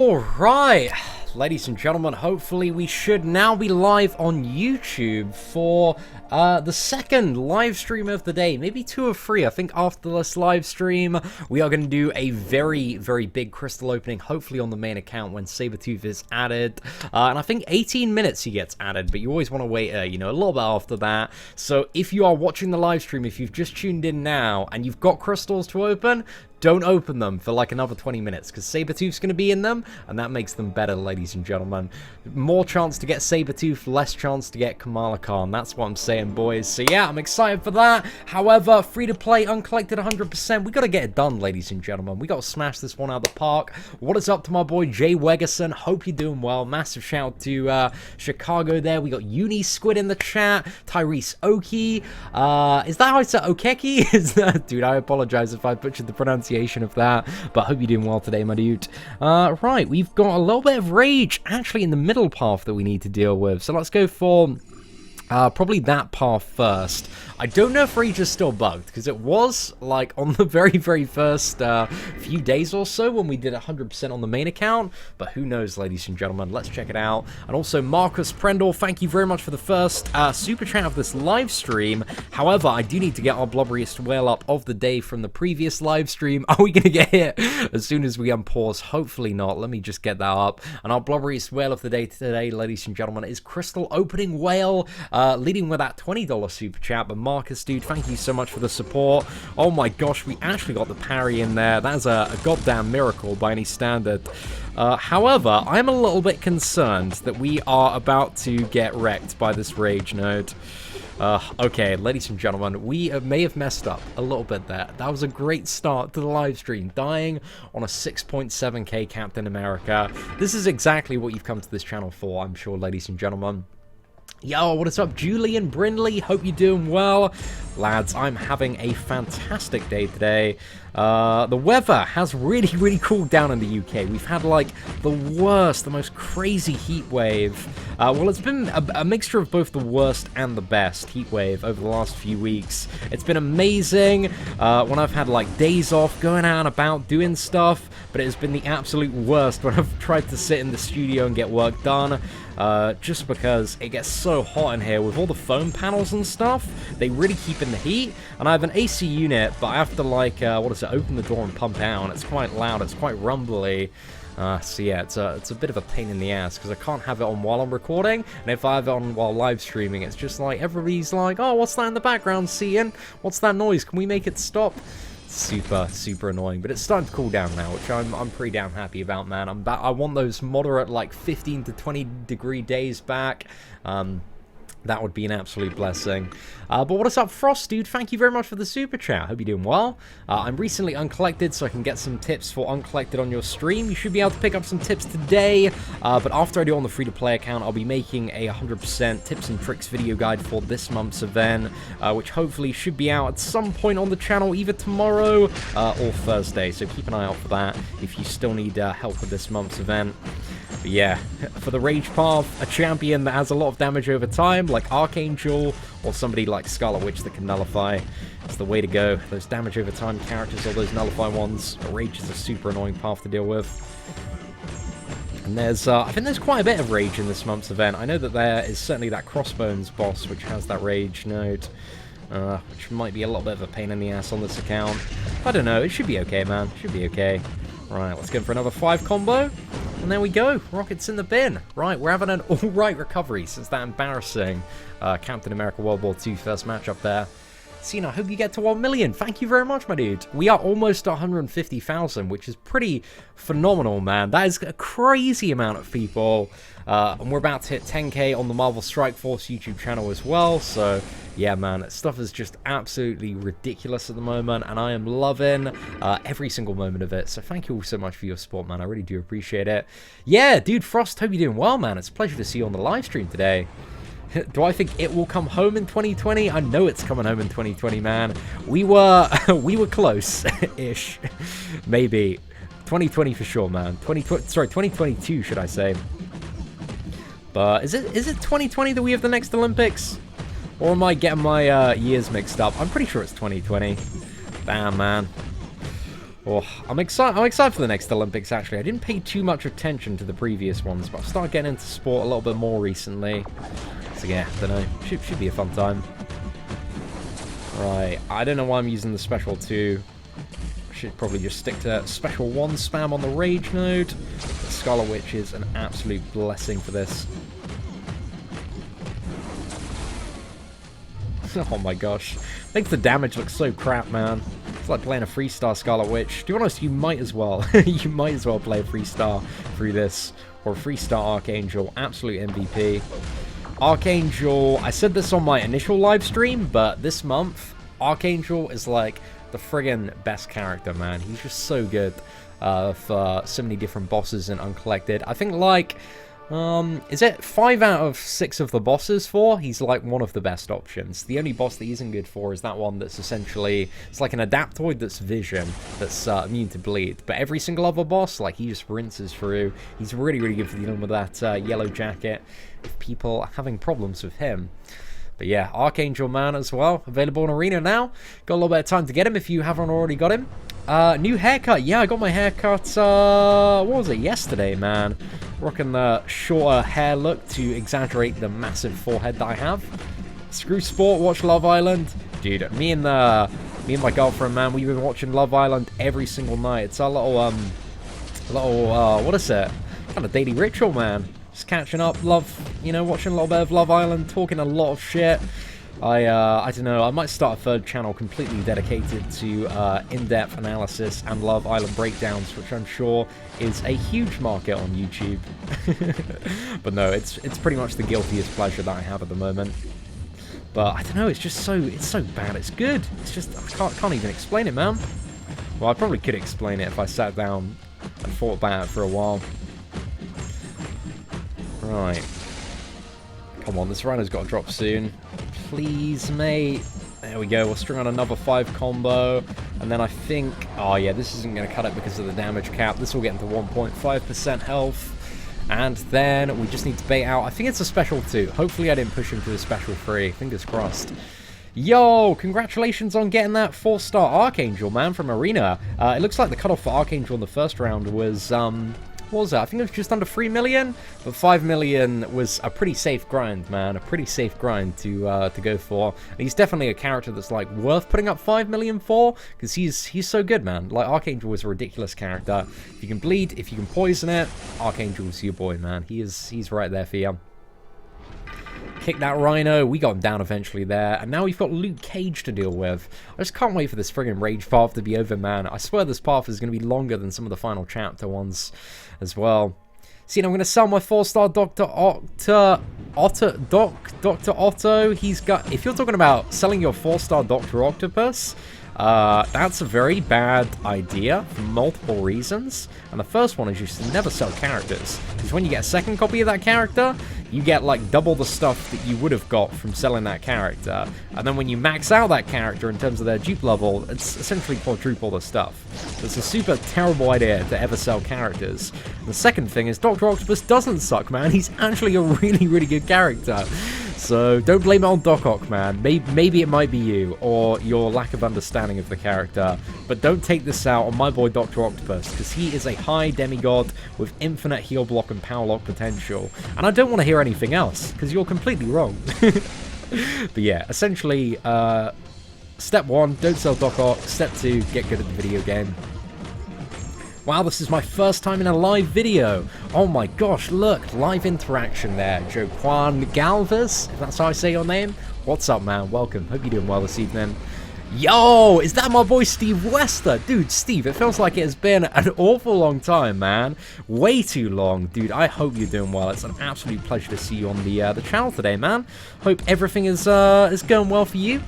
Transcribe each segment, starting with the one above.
Alright, ladies and gentlemen, hopefully we should now be live on YouTube for the second live stream of the day, maybe 2 or 3. I think after this live stream, we are going to do a very, very big crystal opening, hopefully on the main account when Sabretooth is added. And I think 18 minutes he gets added, but you always want to wait, a little bit after that. So if you are watching the live stream, if you've just tuned in now and you've got crystals to open, don't open them for like another 20 minutes, because Sabretooth's going to be in them, and that makes them better, ladies and gentlemen. More chance to get Sabretooth, less chance to get Kamala Khan. That's what I'm saying, boys. So yeah, I'm excited for that. However, free-to-play, uncollected 100%. We got to get it done, ladies and gentlemen. We got to smash this one out of the park. What is up to my boy Jay Wegerson? Hope you're doing well. Massive shout to Chicago there. We got Uni Squid in the chat. Tyrese Oki. Is that how I say Okeki? Dude, I apologize if I butchered the pronunciation of that, but I hope you're doing well today, my dude. Right, we've got a little bit of rage actually in the middle path that we need to deal with, so let's go for probably that path first. I don't know if Rage is still bugged, because it was, like, on the very, very first few days or so when we did 100% on the main account, but who knows, ladies and gentlemen. Let's check it out. And also, Marcus Prendel, thank you very much for the first super chat of this live stream. However, I do need to get our blobberiest whale up of the day from the previous live stream. Are we going to get hit as soon as we unpause? Hopefully not. Let me just get that up. And our blobberiest whale of the day today, ladies and gentlemen, is Crystal Opening Whale, leading with that $20 super chat. But Marcus, dude, thank you so much for the support. Oh my gosh, we actually got the parry in there. That is a goddamn miracle by any standard. However, I'm a little bit concerned that we are about to get wrecked by this rage node. Okay, ladies and gentlemen, we may have messed up a little bit there. That was a great start to the live stream, dying on a 6.7k Captain America. This is exactly what you've come to this channel for, I'm sure, ladies and gentlemen. Yo, what is up, Julian Brindley? Hope you're doing well. Lads, I'm having a fantastic day today. The weather has really, really cooled down in the UK. We've had, like, the worst, the most crazy heat wave. Well, it's been a mixture of both the worst and the best heat wave over the last few weeks. It's been amazing when I've had, like, days off, going out and about, doing stuff, but it has been the absolute worst when I've tried to sit in the studio and get work done. Just because it gets so hot in here with all the foam panels and stuff. They really keep in the heat, and I have an AC unit, but I have to, like, open the door and pump out, and it's quite loud, it's quite rumbly. So yeah, it's a bit of a pain in the ass, because I can't have it on while I'm recording, and if I have it on while live streaming, it's just like, everybody's like, oh, what's that in the background, Seatin? What's that noise? Can we make it stop? Super, super annoying, but it's starting to cool down now, which I'm pretty damn happy about, man. I want those moderate, like, 15 to 20 degree days back. That would be an absolute blessing. But what is up, Frost, dude? Thank you very much for the super chat. Hope you're doing well. I'm recently uncollected, so I can get some tips for uncollected on your stream. You should be able to pick up some tips today. But after I do on the free-to-play account, I'll be making a 100% tips and tricks video guide for this month's event, which hopefully should be out at some point on the channel, either tomorrow or Thursday. So keep an eye out for that if you still need help with this month's event. But yeah, for the Rage Path, a champion that has a lot of damage over time, like Archangel, or somebody like Scarlet Witch that can nullify. It's the way to go. Those damage over time characters, or those nullify ones, Rage is a super annoying path to deal with. And there's, I think there's quite a bit of Rage in this month's event. I know that there is certainly that Crossbones boss, which has that Rage node, which might be a little bit of a pain in the ass on this account. I don't know, it should be okay, man. Should be okay. Right, let's go for another 5 combo. And there we go. Rockets in the bin. Right, we're having an alright recovery since that embarrassing Captain America World War II first match up there. Cena, I hope you get to 1 million. Thank you very much, my dude. We are almost 150,000, which is pretty phenomenal, man. That is a crazy amount of people. And we're about to hit 10k on the Marvel Strike Force YouTube channel as well. So, yeah, man, stuff is just absolutely ridiculous at the moment. And I am loving every single moment of it. So thank you all so much for your support, man. I really do appreciate it. Yeah, dude, Frost, hope you're doing well, man. It's a pleasure to see you on the live stream today. Do I think it will come home in 2020? I know it's coming home in 2020, man. We were close-ish. Maybe. 2020 for sure, man. 2022, should I say. But is it 2020 that we have the next Olympics? Or am I getting my years mixed up? I'm pretty sure it's 2020. Damn, man. Oh, I'm excited for the next Olympics, actually. I didn't pay too much attention to the previous ones, but I've started getting into sport a little bit more recently. So yeah, I don't know. Should be a fun time. Right, I don't know why I'm using the special 2. I should probably just stick to special 1 spam on the rage node. The Scarlet Witch is an absolute blessing for this. Oh my gosh. Makes the damage look so crap, man. It's like playing a 3-star Scarlet Witch. To be honest, you might as well. You might as well play a 3-star through this. Or a 3-star Archangel. Absolute MVP. Archangel, I said this on my initial live stream, but this month, Archangel is like the friggin' best character, man. He's just so good for so many different bosses in Uncollected. I think like... is it 5 out of 6 of the bosses for? He's like one of the best options. The only boss that he isn't good for is that one that's essentially, it's like an Adaptoid that's vision, that's immune to bleed. But every single other boss, like he just rinses through. He's really, really good for dealing with that yellow jacket if people are having problems with him. But yeah, Archangel Man as well, available in Arena now. Got a little bit of time to get him if you haven't already got him. New haircut. Yeah, I got my haircut, what was it, yesterday, man. Rocking the shorter hair look to exaggerate the massive forehead that I have. Screw sport, watch Love Island. Dude, me and my girlfriend, man, we've been watching Love Island every single night. It's our little, what is it? Kind of daily ritual, man. Just catching up, you know, watching a little bit of Love Island, talking a lot of shit. I don't know, I might start a third channel completely dedicated to in-depth analysis and Love Island breakdowns, which I'm sure is a huge market on YouTube. But no, it's pretty much the guiltiest pleasure that I have at the moment. But I don't know, it's so bad, it's good. It's just, I can't even explain it, man. Well, I probably could explain it if I sat down and thought about it for a while. Right. Come on, this runner's got to drop soon. Please, mate. There we go. We'll string on another 5 combo. And then I think... Oh, yeah, this isn't going to cut it because of the damage cap. This will get into 1.5% health. And then we just need to bait out... I think it's a special 2. Hopefully I didn't push him to a special 3. Fingers crossed. Yo, congratulations on getting that 4-star Archangel, man, from Arena. It looks like the cutoff for Archangel in the first round was... what was that? I think it was just under 3 million, but 5 million was a pretty safe grind, man. A pretty safe grind to go for. And he's definitely a character that's like worth putting up 5 million for, because he's so good, man. Like Archangel was a ridiculous character. If you can bleed, if you can poison it, Archangel's your boy, man. He's right there for you. Kick that Rhino. We got him down eventually there. And now we've got Luke Cage to deal with. I just can't wait for this friggin' Rage path to be over, man. I swear this path is going to be longer than some of the final chapter ones as well. See, I'm going to sell my 4-star Dr. Otto. He's got... If you're talking about selling your 4-star Dr. Octopus... that's a very bad idea for multiple reasons. And the first one is you should never sell characters. Because when you get a second copy of that character, you get like double the stuff that you would have got from selling that character. And then when you max out that character in terms of their dupe level, it's essentially quadruple the stuff. So it's a super terrible idea to ever sell characters. And the second thing is Dr. Octopus doesn't suck, man. He's actually a really, really good character. So don't blame it on Doc Ock, man. Maybe it might be you, or your lack of understanding of the character. But don't take this out on my boy Dr. Octopus, because he is a high demigod with infinite heal block and power lock potential. And I don't want to hear anything else, because you're completely wrong. But yeah, essentially, step 1, don't sell Doc Ock. Step 2, get good at the video game. Wow, this is my first time in a live video. Oh my gosh, look, live interaction there. Joaquin Galvez, if that's how I say your name. What's up, man? Welcome. Hope you're doing well this evening. Yo, is that my boy Steve Wester? Dude, Steve, it feels like it has been an awful long time, man. Way too long. Dude, I hope you're doing well. It's an absolute pleasure to see you on the channel today, man. Hope everything is going well for you.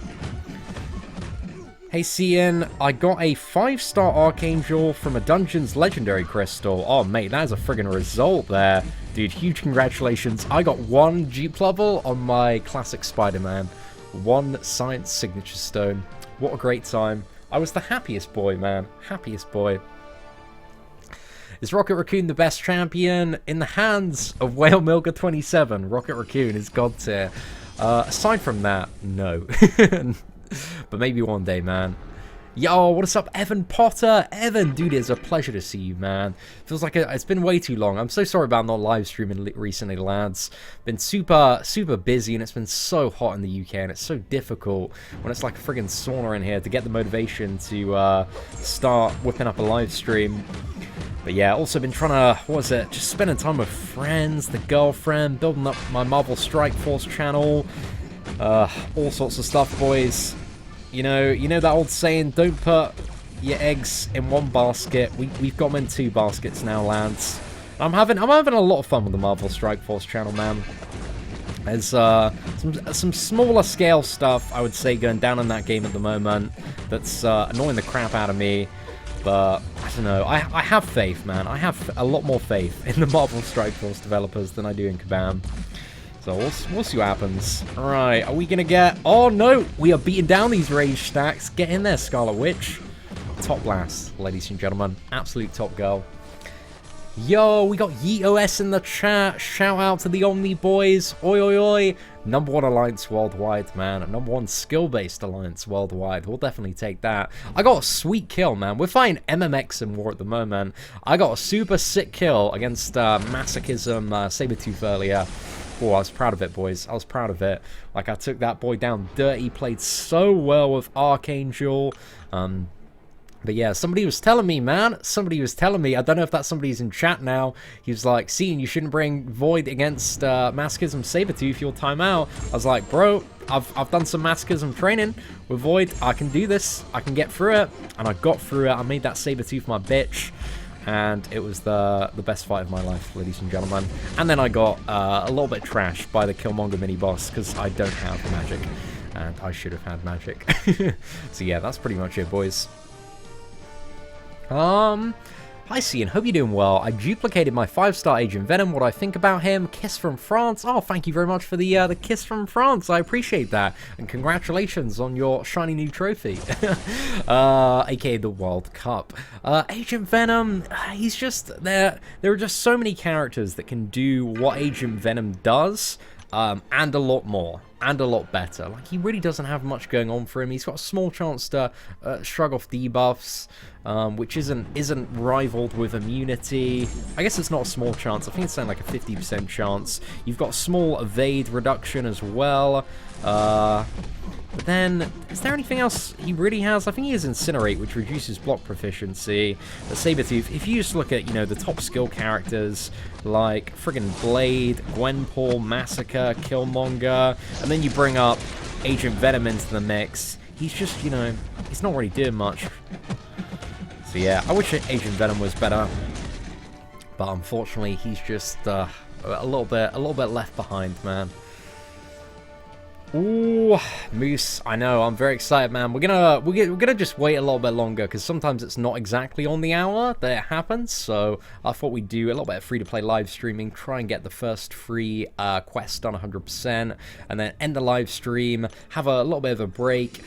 Hey, Seatin, I got a 5-star Archangel from a Dungeon's Legendary Crystal. Oh, mate, that is a friggin' result there. Dude, huge congratulations. I got 1 dupe level on my classic Spider-Man. 1 Science Signature Stone. What a great time. I was the happiest boy, man. Happiest boy. Is Rocket Raccoon the best champion? In the hands of Whale Milker 27, Rocket Raccoon is god tier. Aside from that, no. But maybe one day, man. Yo, what is up, Evan Potter? Evan, dude, it's a pleasure to see you, man. Feels like it's been way too long. I'm so sorry about not live streaming recently, lads. Been super busy, and it's been so hot in the UK, and it's so difficult when it's like a friggin' sauna in here to get the motivation to start whipping up a live stream. But yeah, also been trying to, what was it, just spending time with friends, the girlfriend, building up my Marvel Strike Force channel, all sorts of stuff, boys. You know that old saying, don't put your eggs in one basket. We've got them in 2 baskets now, lads. I'm having a lot of fun with the Marvel Strike Force channel, man. There's some smaller scale stuff, I would say, going down in that game at the moment that's annoying the crap out of me. But, I don't know, I have faith, man. I have a lot more faith in the Marvel Strike Force developers than I do in Kabam. So we'll see what happens. Alright, are we going to get... Oh, no! We are beating down these rage stacks. Get in there, Scarlet Witch. Top blast, ladies and gentlemen. Absolute top girl. Yo, we got YeetOS in the chat. Shout out to the Omni boys. Oi, oi, oi. #1 alliance worldwide, man. #1 skill-based alliance worldwide. We'll definitely take that. I got a sweet kill, man. We're fighting MMX in war at the moment. I got a super sick kill against Masochism Sabretooth earlier. Oh, I was proud of it, boys. I was proud of it. Like, I took that boy down dirty. Played so well with Archangel. But yeah, somebody was telling me, man. Somebody was telling me. I don't know if that somebody's in chat now. He was like, Seatin, you shouldn't bring Void against Masochism Sabretooth. You'll time out. I was like, bro, I've done some Masochism training with Void. I can do this. I can get through it. And I got through it. I made that Sabretooth my bitch. And it was the best fight of my life, ladies and gentlemen. And then I got a little bit trashed by the Killmonger mini-boss because I don't have magic. And I should have had magic. So yeah, that's pretty much it, boys. Hi Seatin, hope you're doing well. I duplicated my 5-star Agent Venom. What do I think about him? Kiss from France. Oh, thank you very much for the kiss from France. I appreciate that. And congratulations on your shiny new trophy. AKA the World Cup. Agent Venom, he's just, there are just so many characters that can do what Agent Venom does. And a lot more, and a lot better. Like, he really doesn't have much going on for him. He's got a small chance to shrug off debuffs, which isn't rivaled with immunity. I guess it's not a small chance. I think it's something like a 50% chance. You've got small evade reduction as well. But then, is there anything else he really has? I think he has Incinerate, which reduces block proficiency. But Sabretooth, if you just look at, the top skill characters, like friggin' Blade, Gwenpool, Massacre, Killmonger, and then you bring up Agent Venom into the mix, he's just, he's not really doing much. So yeah, I wish Agent Venom was better. But unfortunately, he's just a little bit left behind, man. Ooh, Moose, I know, I'm very excited, man. We're gonna just wait a little bit longer, because sometimes it's not exactly on the hour that it happens, so I thought we'd do a little bit of free-to-play live streaming, try and get the first free quest done 100%, and then end the live stream, have a little bit of a break,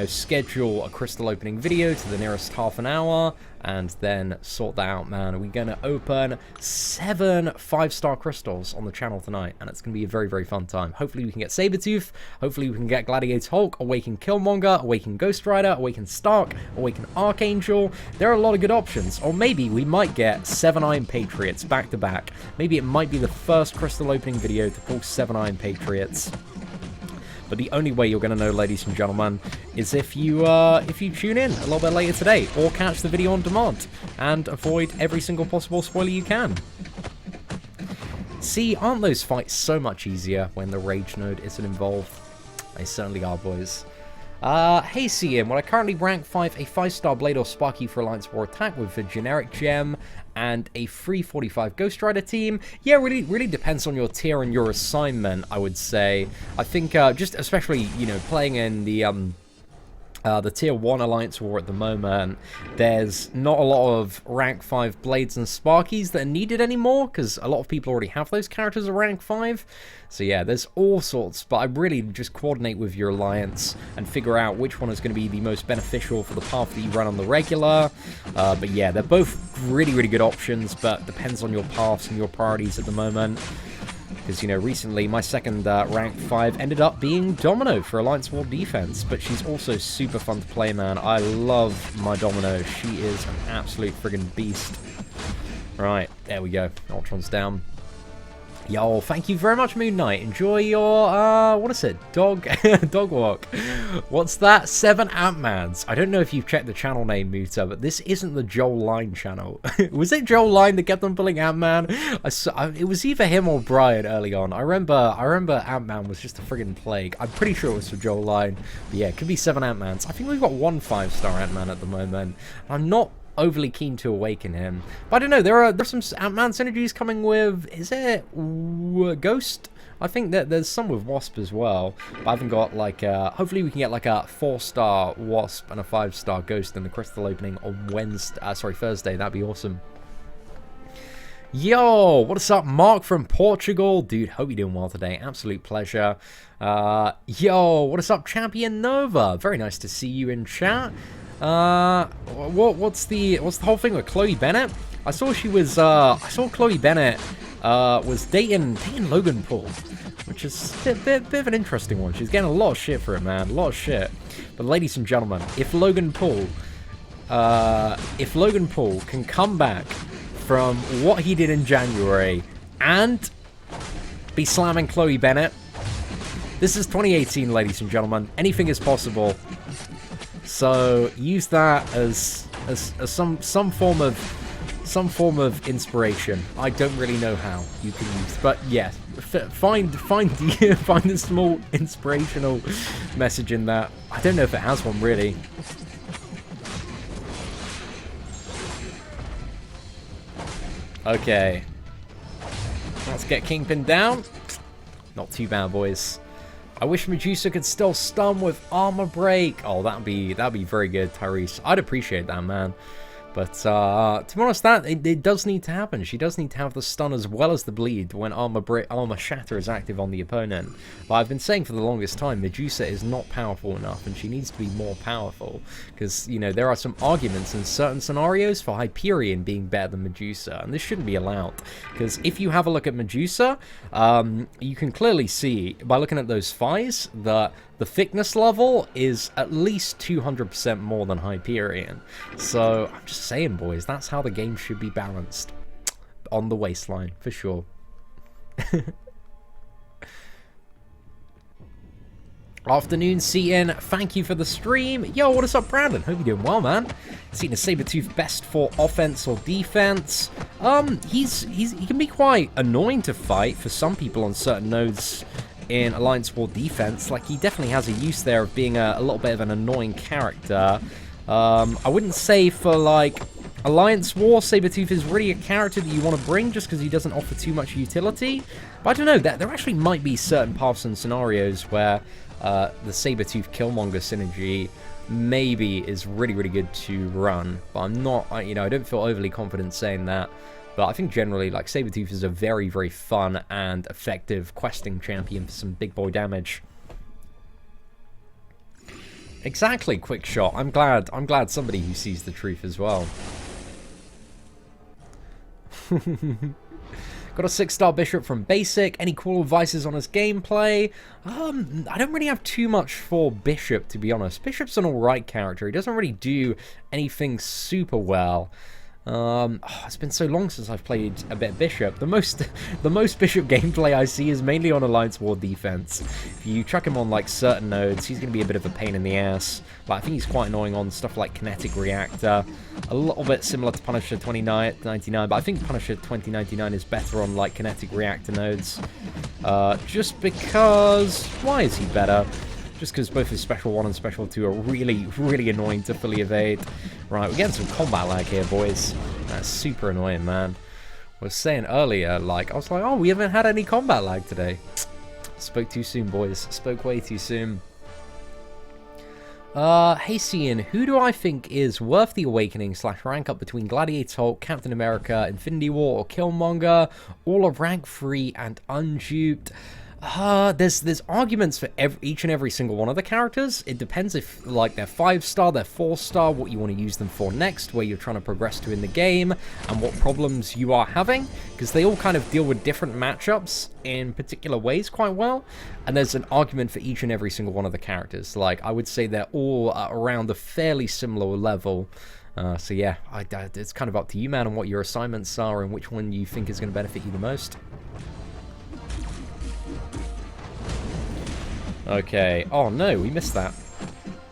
schedule a crystal opening video to the nearest half an hour, and then sort that out, man. We're going to open 7 5-star crystals on the channel tonight, and it's going to be a very, very fun time. Hopefully we can get Sabretooth, hopefully we can get Gladiator Hulk, Awaken Killmonger, Awaken Ghost Rider, Awaken Stark, Awaken Archangel. There are a lot of good options, or maybe we might get 7 Iron Patriots back to back. Maybe it might be the first crystal opening video to pull 7 Iron Patriots. But the only way you're going to know, ladies and gentlemen, is if you tune in a little bit later today, or catch the video on demand, and avoid every single possible spoiler you can. See, aren't those fights so much easier when the Rage node isn't involved? They certainly are, boys. Hey Seatin, will I currently rank 5 a 5-star Blade or Sparky for Alliance War attack with a generic gem and a free 45 Ghost Rider team? Yeah, really depends on your tier and your assignment, I would say. I think just especially, playing in the Tier 1 Alliance War at the moment, there's not a lot of rank 5 Blades and Sparkies that are needed anymore, because a lot of people already have those characters at rank 5. So yeah, there's all sorts, but I really just coordinate with your alliance and figure out which one is going to be the most beneficial for the path that you run on the regular. But yeah, they're both really good options, but depends on your paths and your priorities at the moment. Because, you know, recently my second rank 5 ended up being Domino for Alliance War Defense. But she's also super fun to play, man. I love my Domino. She is an absolute friggin' beast. Right, there we go. Ultron's down. Yo, thank you very much, Moon Knight. Enjoy your, what is it? Dog walk. What's that? 7 Ant-Mans. I don't know if you've checked the channel name, Muta, but this isn't the Joel Line channel. Was it Joel Line that kept on pulling Ant-Man? It was either him or Brian early on. I remember Ant-Man was just a friggin' plague. I'm pretty sure it was for Joel Line. But yeah, it could be 7 Ant-Mans. I think we've got 1 5-star Ant-Man at the moment. I'm not overly keen to awaken him, but I don't know, there's some Ant-Man synergies coming with, is it Ghost? I think that there's some with Wasp as well, but I haven't got like hopefully we can get like a 4-star Wasp and a 5-star Ghost in the crystal opening on Thursday. That'd be awesome. Yo, what's up, Mark from Portugal? Dude, hope you're doing well today. Absolute pleasure. Yo, what is up, Champion Nova? Very nice to see you in chat. What's the whole thing with Chloe Bennett? I saw Chloe Bennett was dating Logan Paul, which is a bit of an interesting one. She's getting a lot of shit for it, man, a lot of shit. But ladies and gentlemen, if Logan Paul can come back from what he did in January and be slamming Chloe Bennett, this is 2018, ladies and gentlemen. Anything is possible. So use that as some form of inspiration. I don't really know how you can use, but yeah, find a small inspirational message in that. I don't know if it has one really. Okay, let's get Kingpin down. Not too bad, boys. I wish Medusa could still stun with armor break. Oh, that'd be very good, Tyrese. I'd appreciate that, man. But to be honest, it does need to happen. She does need to have the stun as well as the bleed when armor shatter is active on the opponent. But I've been saying for the longest time, Medusa is not powerful enough, and she needs to be more powerful. Because, you know, there are some arguments in certain scenarios for Hyperion being better than Medusa, and this shouldn't be allowed. Because if you have a look at Medusa, you can clearly see by looking at those phials that the thickness level is at least 200% more than Hyperion. So, I'm just saying, boys, that's how the game should be balanced. On the waistline, for sure. Afternoon, Seatin. Thank you for the stream. Yo, what is up, Brandon? Hope you're doing well, man. Seatin, a Sabretooth best for offense or defense. He can be quite annoying to fight for some people on certain nodes in Alliance War Defense. Like, he definitely has a use there of being a little bit of an annoying character. I wouldn't say for, like, Alliance War, Sabretooth is really a character that you want to bring just because he doesn't offer too much utility. But I don't know, there actually might be certain paths and scenarios where the Sabretooth Killmonger synergy maybe is really, really good to run. But I'm not, I don't feel overly confident saying that. But I think generally, like, Sabretooth is a very, very fun and effective questing champion for some big boy damage. Exactly, Quick Shot. I'm glad somebody who sees the truth as well. Got a 6-star Bishop from Basic. Any cool advices on his gameplay? I don't really have too much for Bishop, to be honest. Bishop's an alright character. He doesn't really do anything super well. It's been so long since I've played a bit of Bishop. The most Bishop gameplay I see is mainly on Alliance War Defense. If you chuck him on like certain nodes, he's going to be a bit of a pain in the ass. But I think he's quite annoying on stuff like Kinetic Reactor. A little bit similar to Punisher 2099, but I think Punisher 2099 is better on like Kinetic Reactor nodes. Just because... Why is he better? Just because both his Special 1 and Special 2 are really, really annoying to fully evade. Right, we're getting some combat lag here, boys. That's super annoying, man. I was saying earlier, like, I was like, oh, we haven't had any combat lag today. Spoke too soon, boys. Spoke way too soon. Hey, Cian, who do I think is worth the awakening / rank up between Gladiator Hulk, Captain America, Infinity War, or Killmonger, all of rank 3 and unduped? There's arguments for each and every single one of the characters. It depends if, like, they're 5-star, they're 4-star, what you want to use them for next, where you're trying to progress to in the game, and what problems you are having, because they all kind of deal with different matchups in particular ways quite well, and there's an argument for each and every single one of the characters. Like, I would say they're all around a fairly similar level. So yeah, it's kind of up to you, man, on what your assignments are and which one you think is going to benefit you the most. Okay. Oh no, we missed that.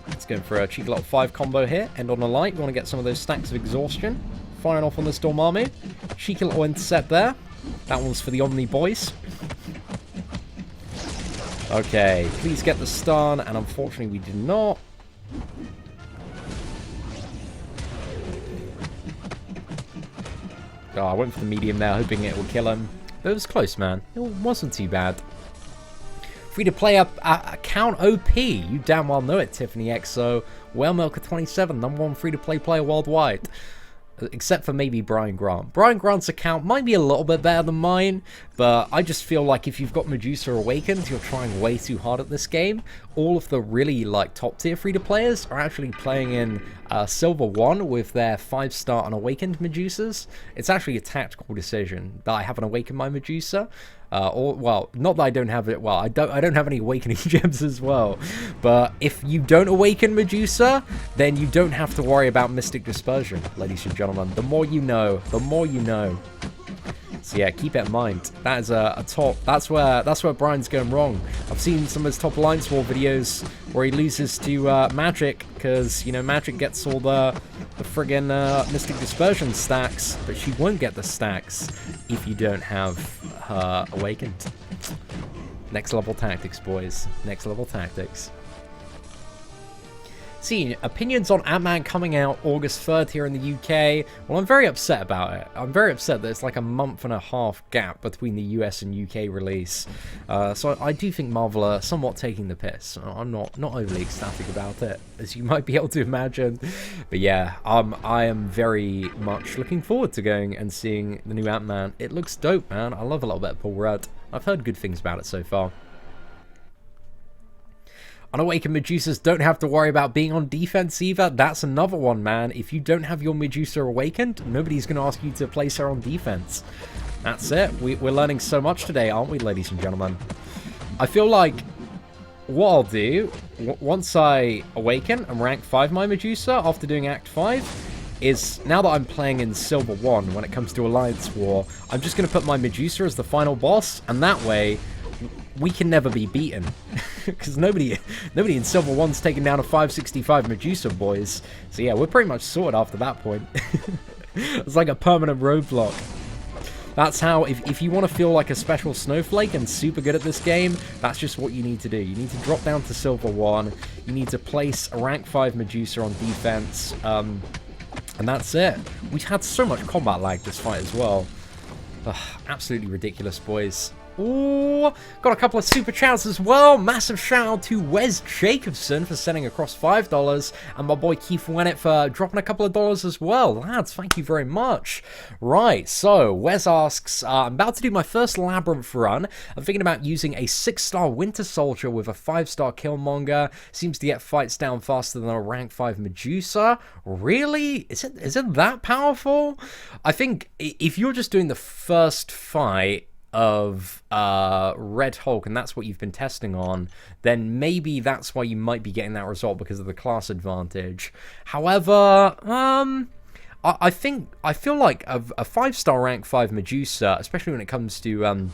Let's go for a cheeky little 5 combo here. End on a light. We want to get some of those stacks of exhaustion. Firing off on this Dormammu. Cheeky little intercept there. That one's for the Omni boys. Okay. Please get the stun. And unfortunately, we did not. Oh, I went for the medium there, hoping it would kill him. But it was close, man. It wasn't too bad. Free-to-play account OP. You damn well know it, Tiffany XO. Whalemilker27, #1 free-to-play player worldwide. Except for maybe Brian Grant. Brian Grant's account might be a little bit better than mine, but I just feel like if you've got Medusa Awakened, you're trying way too hard at this game. All of the really, like, top-tier free-to-players are actually playing in Silver 1 with their 5-star unawakened Medusas. It's actually a tactical decision that I haven't awakened my Medusa. Well, not that I don't have it. Well, I don't have any awakening gems as well. But if you don't awaken Medusa, then you don't have to worry about Mystic Dispersion, ladies and gentlemen. The more you know, the more you know. So yeah, keep it in mind. That is a top. That's where Brian's going wrong. I've seen some of his top Alliance War videos where he loses to Magic because, you know, Magic gets all the friggin' Mystic Dispersion stacks, but she won't get the stacks if you don't have her awakened. Next level tactics, boys. Next level tactics. See, opinions on Ant-Man coming out August 3rd here in the UK. Well, I'm very upset about it. I'm very upset that it's like a month-and-a-half gap between the US and UK release. So I do think Marvel are somewhat taking the piss. I'm not overly ecstatic about it, as you might be able to imagine. But yeah, I am very much looking forward to going and seeing the new Ant-Man. It looks dope, man. I love a little bit of Paul Rudd. I've heard good things about it so far. Unawakened Medusas don't have to worry about being on defense either. That's another one, man. If you don't have your Medusa awakened, nobody's going to ask you to place her on defense. That's it. We're learning so much today, aren't we, ladies and gentlemen? I feel like what I'll do, once I awaken and rank 5 my Medusa after doing Act 5, is now that I'm playing in Silver 1 when it comes to Alliance War, I'm just going to put my Medusa as the final boss, and that way we can never be beaten. Because nobody in Silver 1's taking down a 565 Medusa, boys. So yeah, we're pretty much sorted after that point. It's like a permanent roadblock. That's how, if you want to feel like a special snowflake and super good at this game, that's just what you need to do. You need to drop down to Silver 1, you need to place a rank 5 Medusa on defense, and that's it. We've had so much combat lag this fight as well. Ugh, absolutely ridiculous, boys. Ooh, got a couple of super chats as well. Massive shout out to Wes Jacobson for sending across $5, and my boy Keith Wennett for dropping a couple of dollars as well. Lads, thank you very much. Right, so Wes asks, I'm about to do my first Labyrinth Run. I'm thinking about using a 6-star Winter Soldier with a 5-star Killmonger. Seems to get fights down faster than a rank 5 Medusa. Really? Is it that powerful? I think if you're just doing the first fight of Red Hulk, and that's what you've been testing on, then maybe that's why you might be getting that result, because of the class advantage. However, I feel like a 5-star rank 5 Medusa, especially when it comes to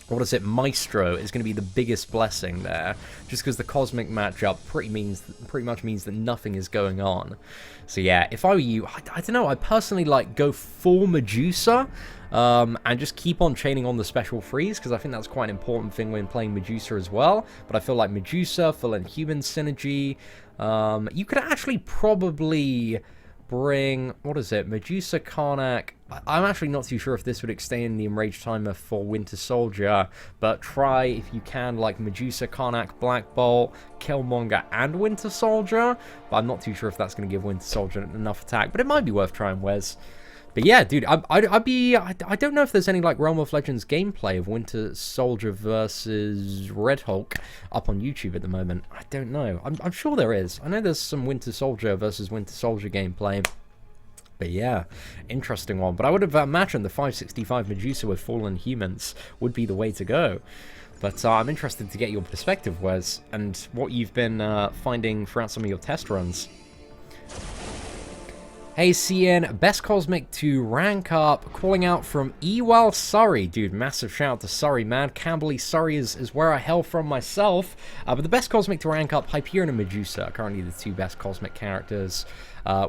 what is it, Maestro, is going to be the biggest blessing there, just because the cosmic matchup pretty much means that nothing is going on. So yeah, if I were you, I don't know, I personally like go full Medusa, and just keep on chaining on the special freeze, because I think that's quite an important thing when playing Medusa as well. But I feel like Medusa, full Inhuman synergy, you could actually probably bring, what is it, Medusa, Karnak. I'm actually not too sure if this would extend the enrage timer for Winter Soldier, but try, if you can, like Medusa, Karnak, Black Bolt, Killmonger, and Winter Soldier. But I'm not too sure if that's going to give Winter Soldier enough attack, but it might be worth trying, Wes. But yeah, dude, I don't know if there's any like Realm of Legends gameplay of Winter Soldier versus Red Hulk up on YouTube at the moment. I don't know. I'm sure there is. I know there's some Winter Soldier versus Winter Soldier gameplay. But yeah, interesting one. But I would have imagined the 565 Medusa with Fallen Humans would be the way to go. But I'm interested to get your perspective, Wes, and what you've been finding throughout some of your test runs. Hey, Seatin, best Cosmic to rank up, calling out from Ewell, Surrey. Dude, massive shout out to Surrey, man. Camberley, Surrey is where I hail from myself. But the best Cosmic to rank up, Hyperion and Medusa are currently the two best Cosmic characters.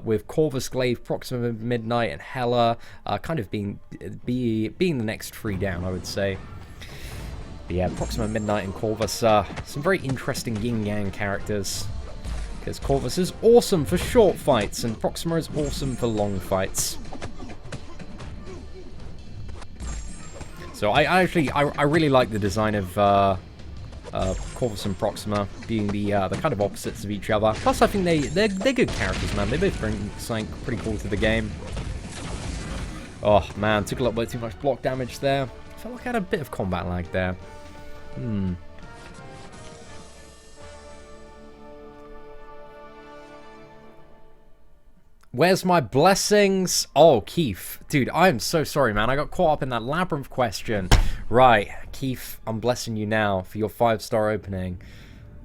With Corvus Glaive, Proxima Midnight, and Hela kind of being the next three down, I would say. But yeah, Proxima Midnight and Corvus, some very interesting yin-yang characters. Because Corvus is awesome for short fights, and Proxima is awesome for long fights. So I really like the design of Corvus and Proxima being the kind of opposites of each other. Plus, I think they're good characters, man. They both bring something pretty cool to the game. Oh man, took a little bit too much block damage there. Felt like I had a bit of combat lag there. Where's my blessings? Oh, Keith. Dude, I am so sorry, man. I got caught up in that Labyrinth question. Right, Keith, I'm blessing you now for your 5-star opening.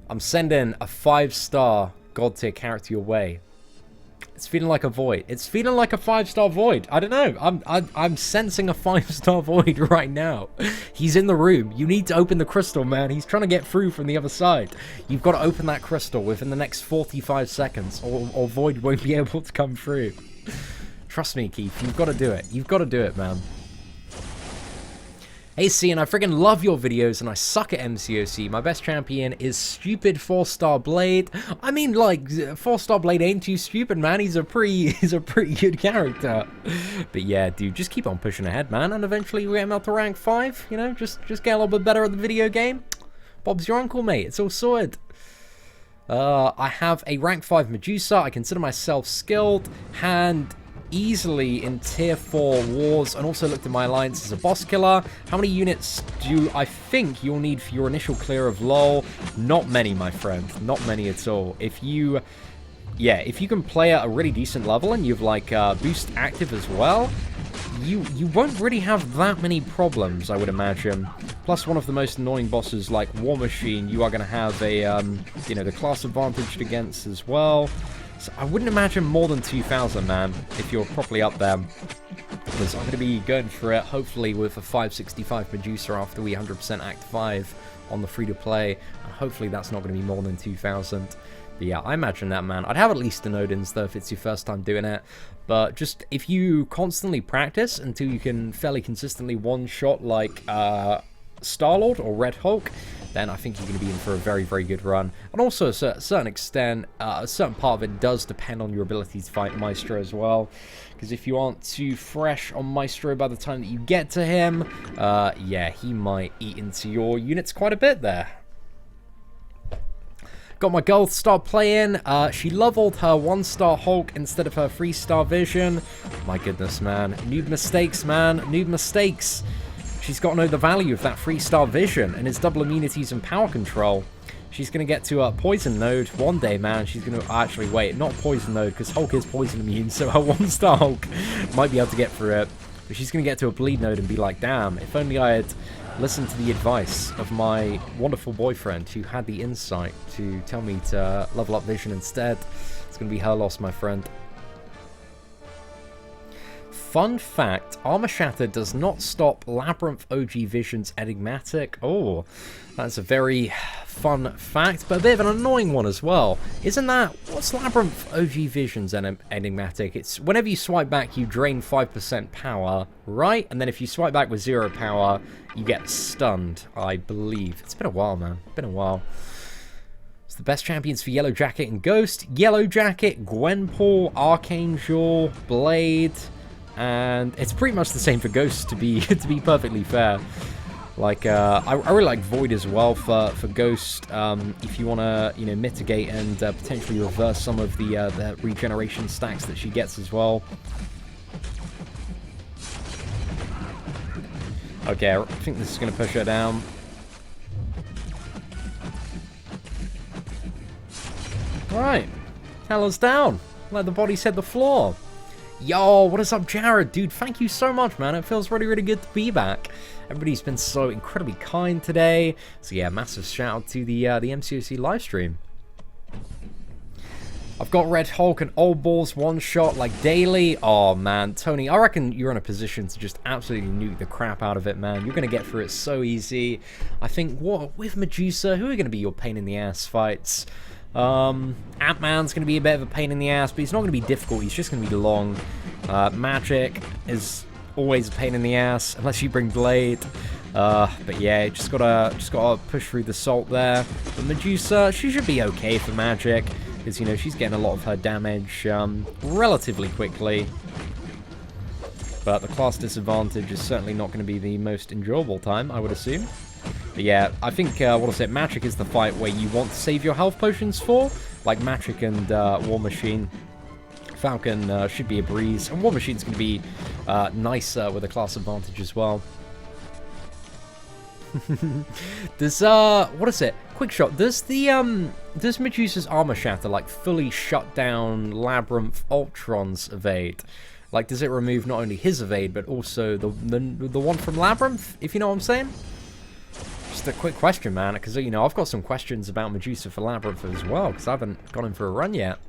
I'm sending a 5-star God tier character your way. It's feeling like a void. It's feeling like a 5-star void. I don't know. I'm sensing a 5-star void right now. He's in the room. You need to open the crystal, man. He's trying to get through from the other side. You've got to open that crystal within the next 45 seconds, or void won't be able to come through. Trust me, Keith. You've got to do it. You've got to do it, man. Hey, Seatin, I friggin' love your videos, and I suck at MCOC. My best champion is stupid 4-star Blade. I mean, like, 4-star Blade ain't too stupid, man. He's a pretty good character. But yeah, dude, just keep on pushing ahead, man, and eventually we'll get him up to rank 5. You know, just get a little bit better at the video game. Bob's your uncle, mate. It's all sorted. I have a rank 5 Medusa. I consider myself skilled, and easily in tier 4 wars, and also looked at my alliance as a boss killer. How many units do I think you'll need for your initial clear of LoL? Not many, my friend. Not many at all. If you can play at a really decent level and you've like boost active as well, you won't really have that many problems, I would imagine. Plus, one of the most annoying bosses like War Machine, you are going to have a the class advantage against as well. So I wouldn't imagine more than 2,000, man, if you're properly up there. Because I'm going to be going for it, hopefully, with a 565 Medusa after we 100% Act 5 on the free-to-play. And hopefully that's not going to be more than 2,000. But yeah, I imagine that, man. I'd have at least an Odin's, though, if it's your first time doing it. But just, if you constantly practice until you can fairly consistently one-shot, like, Star-Lord or Red Hulk, then I think you're going to be in for a very, very good run. And also, to a certain extent, a certain part of it does depend on your ability to fight Maestro as well. Because if you aren't too fresh on Maestro by the time that you get to him, yeah, he might eat into your units quite a bit there. Got my girl to start playing. She leveled her 1-star Hulk instead of her 3-star Vision. My goodness, man. Noob mistakes, man. Noob mistakes. She's got to know the value of that 3-star Vision and its double immunities and power control. She's going to get to a Poison Node one day, man. She's going to... Actually, wait, not Poison Node, because Hulk is Poison immune, so her 1-star Hulk might be able to get through it. But she's going to get to a Bleed Node and be like, damn, if only I had listened to the advice of my wonderful boyfriend who had the insight to tell me to level up Vision instead. It's going to be her loss, my friend. Fun fact, Armor Shatter does not stop Labyrinth OG Vision's enigmatic. Oh, that's a very fun fact, but a bit of an annoying one as well. Isn't that... What's Labyrinth OG Vision's enigmatic? It's whenever you swipe back, you drain 5% power, right? And then if you swipe back with 0 power, you get stunned, I believe. It's been a while, man. Been a while. It's the best champions for Yellow Jacket and Ghost. Yellow Jacket, Gwenpool, Archangel, Blade... And it's pretty much the same for Ghost, to be perfectly fair. Like, I really like Void as well for Ghost. If you want to, mitigate and potentially reverse some of the regeneration stacks that she gets as well. Okay, I think this is going to push her down. Alright. Hella's down. Let the bodies hit the floor. Yo, what is up, Jared? Dude, thank you so much, man. It feels really, really good to be back. Everybody's been so incredibly kind today. So yeah, massive shout out to the MCOC livestream. I've got Red Hulk and Old Balls one shot like daily. Oh man, Tony, I reckon you're in a position to just absolutely nuke the crap out of it, man. You're gonna get through it so easy. I think with Medusa, who are gonna be your pain in the ass fights? Ant-Man's going to be a bit of a pain in the ass, but he's not going to be difficult, he's just going to be long. Magic is always a pain in the ass, unless you bring Blade. But yeah, just gotta push through the salt there. But Medusa, she should be okay for Magic, because, you know, she's getting a lot of her damage relatively quickly. But the class disadvantage is certainly not going to be the most enjoyable time, I would assume. But yeah, I think, what is it, Magic is the fight where you want to save your health potions for. Like Magic and War Machine. Falcon should be a breeze. And War Machine's going to be nicer with a class advantage as well. Does, what is it? Quick shot. Does does Medusa's armor shatter, like, fully shut down Labyrinth Ultron's evade? Like, does it remove not only his evade, but also the one from Labyrinth, if you know what I'm saying? Just a quick question, man, because, you know, I've got some questions about Medusa for Labyrinth as well, because I haven't gone in for a run yet.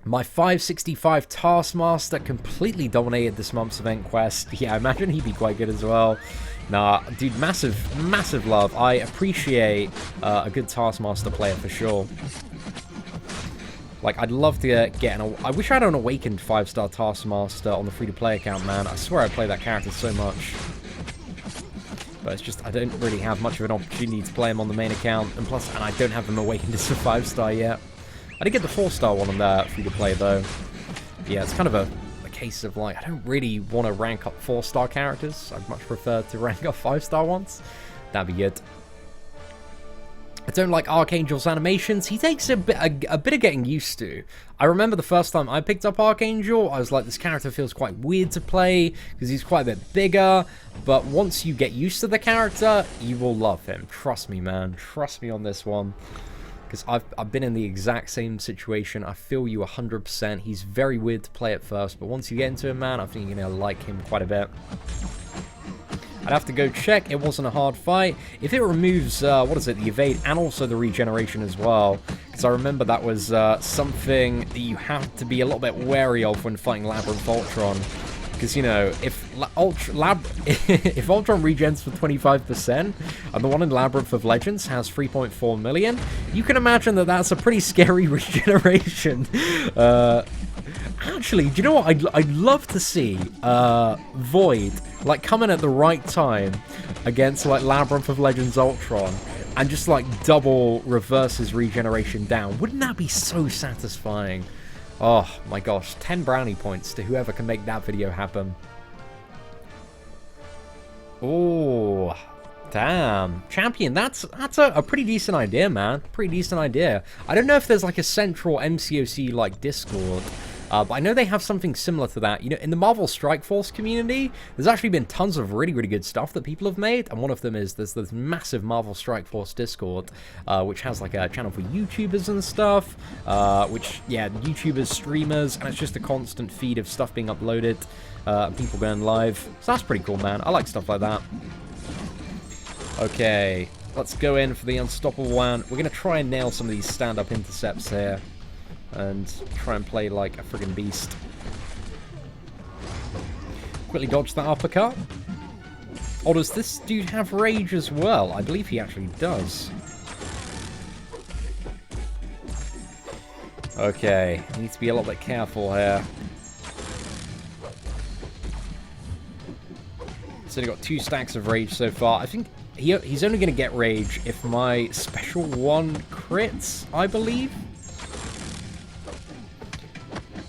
My 565 Taskmaster completely dominated this month's event quest. Yeah, I imagine he'd be quite good as well. Nah, dude, massive love. I appreciate a good Taskmaster player for sure. Like, I'd love to get I wish I had an awakened 5-star Taskmaster on the free-to-play account, man. I swear I play that character so much. But it's just, I don't really have much of an opportunity to play him on the main account. And plus, I don't have him awakened as a 5-star yet. I did get the 4-star one on there free-to-play, though. But yeah, it's kind of a case of, like, I don't really want to rank up 4-star characters. I'd much prefer to rank up 5-star ones. That'd be good. I don't like Archangel's animations. He takes a bit of getting used to. I remember the first time I picked up Archangel, I was like, this character feels quite weird to play because he's quite a bit bigger. But once you get used to the character, you will love him. Trust me, man. Trust me on this one. Because I've been in the exact same situation. I feel you 100%. He's very weird to play at first, but once you get into him, man, I think you're going to like him quite a bit. I'd have to go check. It wasn't a hard fight. If it removes, what is it, the evade and also the regeneration as well. Because I remember that was something that you have to be a little bit wary of when fighting Labyrinth Ultron. Because, you know, if if Ultron regens for 25%, and the one in Labyrinth of Legends has 3.4 million, you can imagine that that's a pretty scary regeneration. Actually, do you know what? I'd love to see Void, like, come in at the right time against, like, Labyrinth of Legends Ultron, and just, like, double reverse his regeneration down. Wouldn't that be so satisfying? Oh my gosh, 10 brownie points to whoever can make that video happen. Oh, damn. Champion, that's a pretty decent idea, man. Pretty decent idea. I don't know if there's like a central MCOC like Discord, but I know they have something similar to that. You know, in the Marvel Strike Force community, there's actually been tons of really, really good stuff that people have made, and one of them is there's this massive Marvel Strike Force Discord, which has like a channel for YouTubers and stuff, which, yeah, YouTubers, streamers, and it's just a constant feed of stuff being uploaded, people going live. So that's pretty cool, man. I like stuff like that. Okay, let's go in for the Unstoppable one. We're going to try and nail some of these stand-up intercepts here. And try and play like a friggin' beast. Quickly dodge that uppercut. Oh, does this dude have rage as well? I believe he actually does. Okay, need to be a little bit careful here. He's only got 2 stacks of rage so far. I think he's only going to get rage if my special one crits, I believe.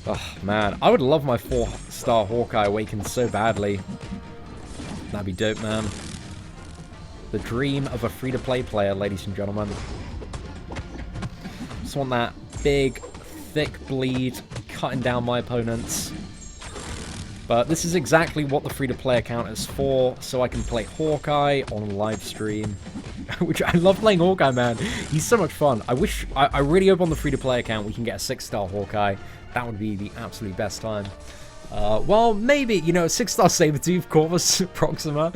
Oh, man. I would love my 4-star Hawkeye awakened so badly. That'd be dope, man. The dream of a free-to-play player, ladies and gentlemen. Just want that big, thick bleed cutting down my opponents. But this is exactly what the free-to-play account is for, so I can play Hawkeye on live stream. Which, I love playing Hawkeye, man. He's so much fun. I really hope on the free-to-play account we can get a 6-star Hawkeye. That would be the absolute best time. Well, maybe, you know, 6-star Sabretooth, Corvus, Proxima,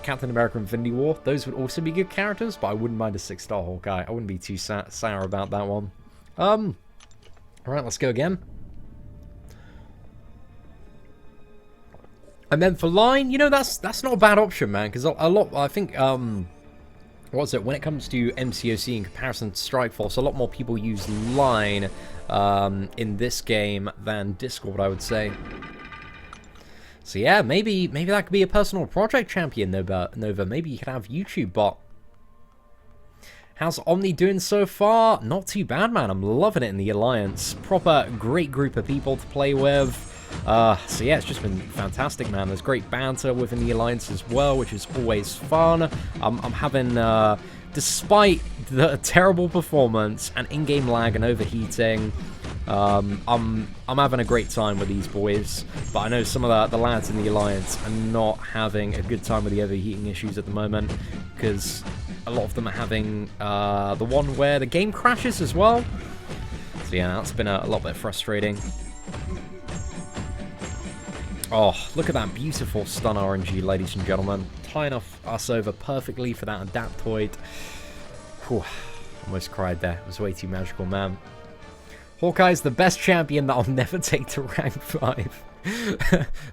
Captain America Infinity War. Those would also be good characters, but I wouldn't mind a 6-star Hawkeye. I wouldn't be too sour about that one. Alright, let's go again. And then for line, you know, that's not a bad option, man, because a lot, I think, what's it, when it comes to MCOC in comparison to Strikeforce, a lot more people use line in this game than Discord, I would say. So yeah, maybe that could be a personal project champion, Nova. Maybe you could have YouTube bot. How's Omni doing so far? Not too bad, man. I'm loving it in the Alliance. Proper great group of people to play with. So yeah, it's just been fantastic, man. There's great banter within the Alliance as well, which is always fun. I'm having, despite the terrible performance and in-game lag and overheating, I'm having a great time with these boys. But I know some of the lads in the Alliance are not having a good time with the overheating issues at the moment, because a lot of them are having the one where the game crashes as well. So yeah, that's been a lot bit frustrating. Oh, look at that beautiful stun RNG, ladies and gentlemen. Tying us over perfectly for that Adaptoid. Whew, almost cried there. It was way too magical, man. Hawkeye's the best champion that I'll never take to rank 5.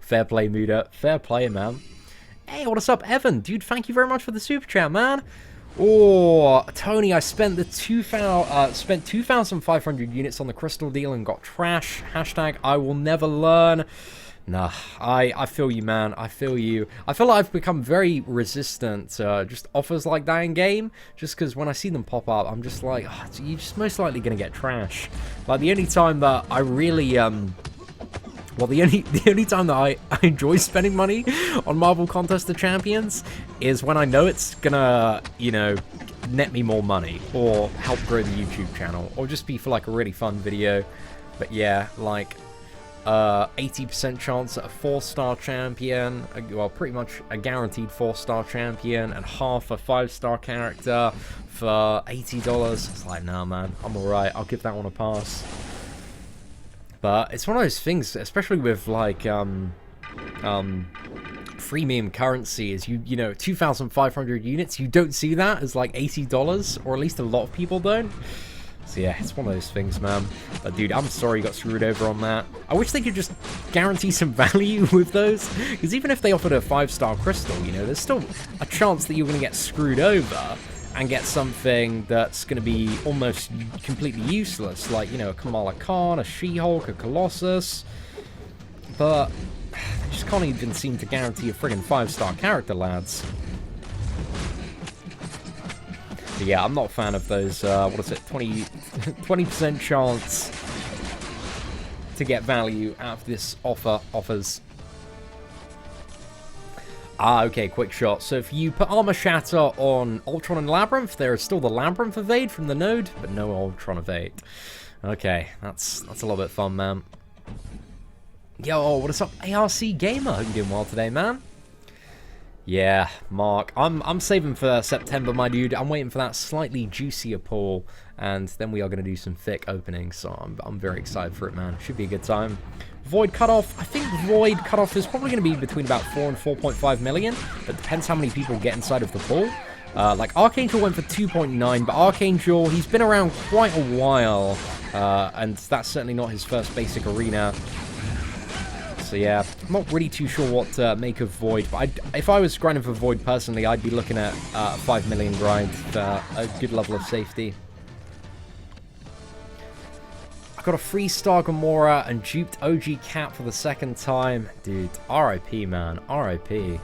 Fair play, Muda. Fair play, man. Hey, what's up, Evan? Dude, thank you very much for the super chat, man. Oh, Tony, I spent 2,500 units on the crystal deal and got trash. Hashtag I will never learn. Nah, I feel you, man. I feel you. I feel like I've become very resistant to just offers like that in game. Just because when I see them pop up, I'm just like, oh, you're just most likely gonna get trash. Like the only time that I really well, the only time that I enjoy spending money on Marvel Contest of Champions is when I know it's gonna, you know, net me more money or help grow the YouTube channel or just be for like a really fun video. But yeah, like 80% chance at a 4-star champion, well, pretty much a guaranteed 4-star champion, and half a 5-star character for $80. It's like, nah, man, I'm alright. I'll give that one a pass. But it's one of those things, especially with like freemium currency, is you know 2,500 units. You don't see that as like $80, or at least a lot of people don't. So yeah, it's one of those things, man. But dude, I'm sorry you got screwed over on that. I wish they could just guarantee some value with those, because even if they offered a 5-star crystal, you know, there's still a chance that you're going to get screwed over and get something that's going to be almost completely useless, like, you know, a Kamala Khan, a She-Hulk, a Colossus. But they just can't even seem to guarantee a friggin' 5-star character, lads. But yeah, I'm not a fan of those, what is it, 20% chance to get value out of this offers. Ah, okay, quick shot. So if you put Armor Shatter on Ultron and Labyrinth, there is still the Labyrinth Evade from the node, but no Ultron Evade. Okay, that's a little bit fun, man. Yo, what is up, ARC Gamer? Hope you're doing well today, man. Yeah, Mark, I'm saving for September, my dude. I'm waiting for that slightly juicier pool, and then we are going to do some thick openings, so I'm very excited for it, man. Should be a good time. Void Cutoff, I think Void Cutoff is probably going to be between about 4 and 4.5 million, but depends how many people get inside of the pool. Like, Archangel went for 2.9, but Archangel, he's been around quite a while, and that's certainly not his first basic arena. So yeah, I'm not really too sure what to make of Void, but if I was grinding for Void personally, I'd be looking at a 5 million grind for a good level of safety. I got a 3-star Gamora and duped OG Cap for the 2nd time. Dude, RIP, man, RIP.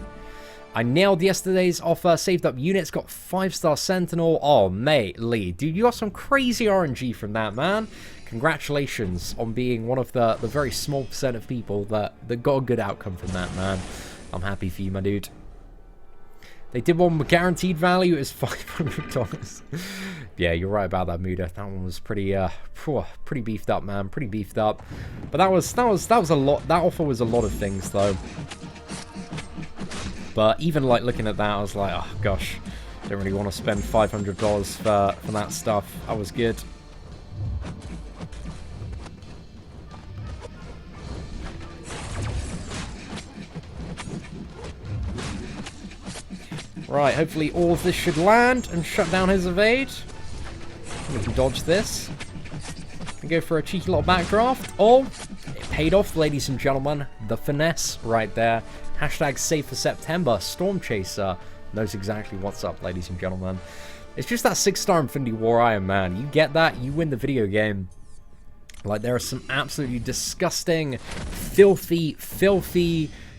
I nailed yesterday's offer, saved up units, got 5-star Sentinel. Oh, mate, Lee, dude, you got some crazy RNG from that, man. Congratulations on being one of the very small percent of people that got a good outcome from that, man. I'm happy for you, my dude. They did one with guaranteed value. It's $500. Yeah, you're right about that, Muda. That one was pretty pretty beefed up, man. Pretty beefed up. But that was a lot. That offer was a lot of things, though. But even like looking at that, I was like, oh gosh, don't really want to spend $500 for that stuff. That was good. Right, hopefully all of this should land and shut down his evade. We can dodge this. And go for a cheeky little backdraft. Oh, it paid off, ladies and gentlemen. The finesse right there. Hashtag save for September. Storm Chaser knows exactly what's up, ladies and gentlemen. It's just that 6-star Infinity War Iron Man. You get that, you win the video game. Like, there are some absolutely disgusting, filthy,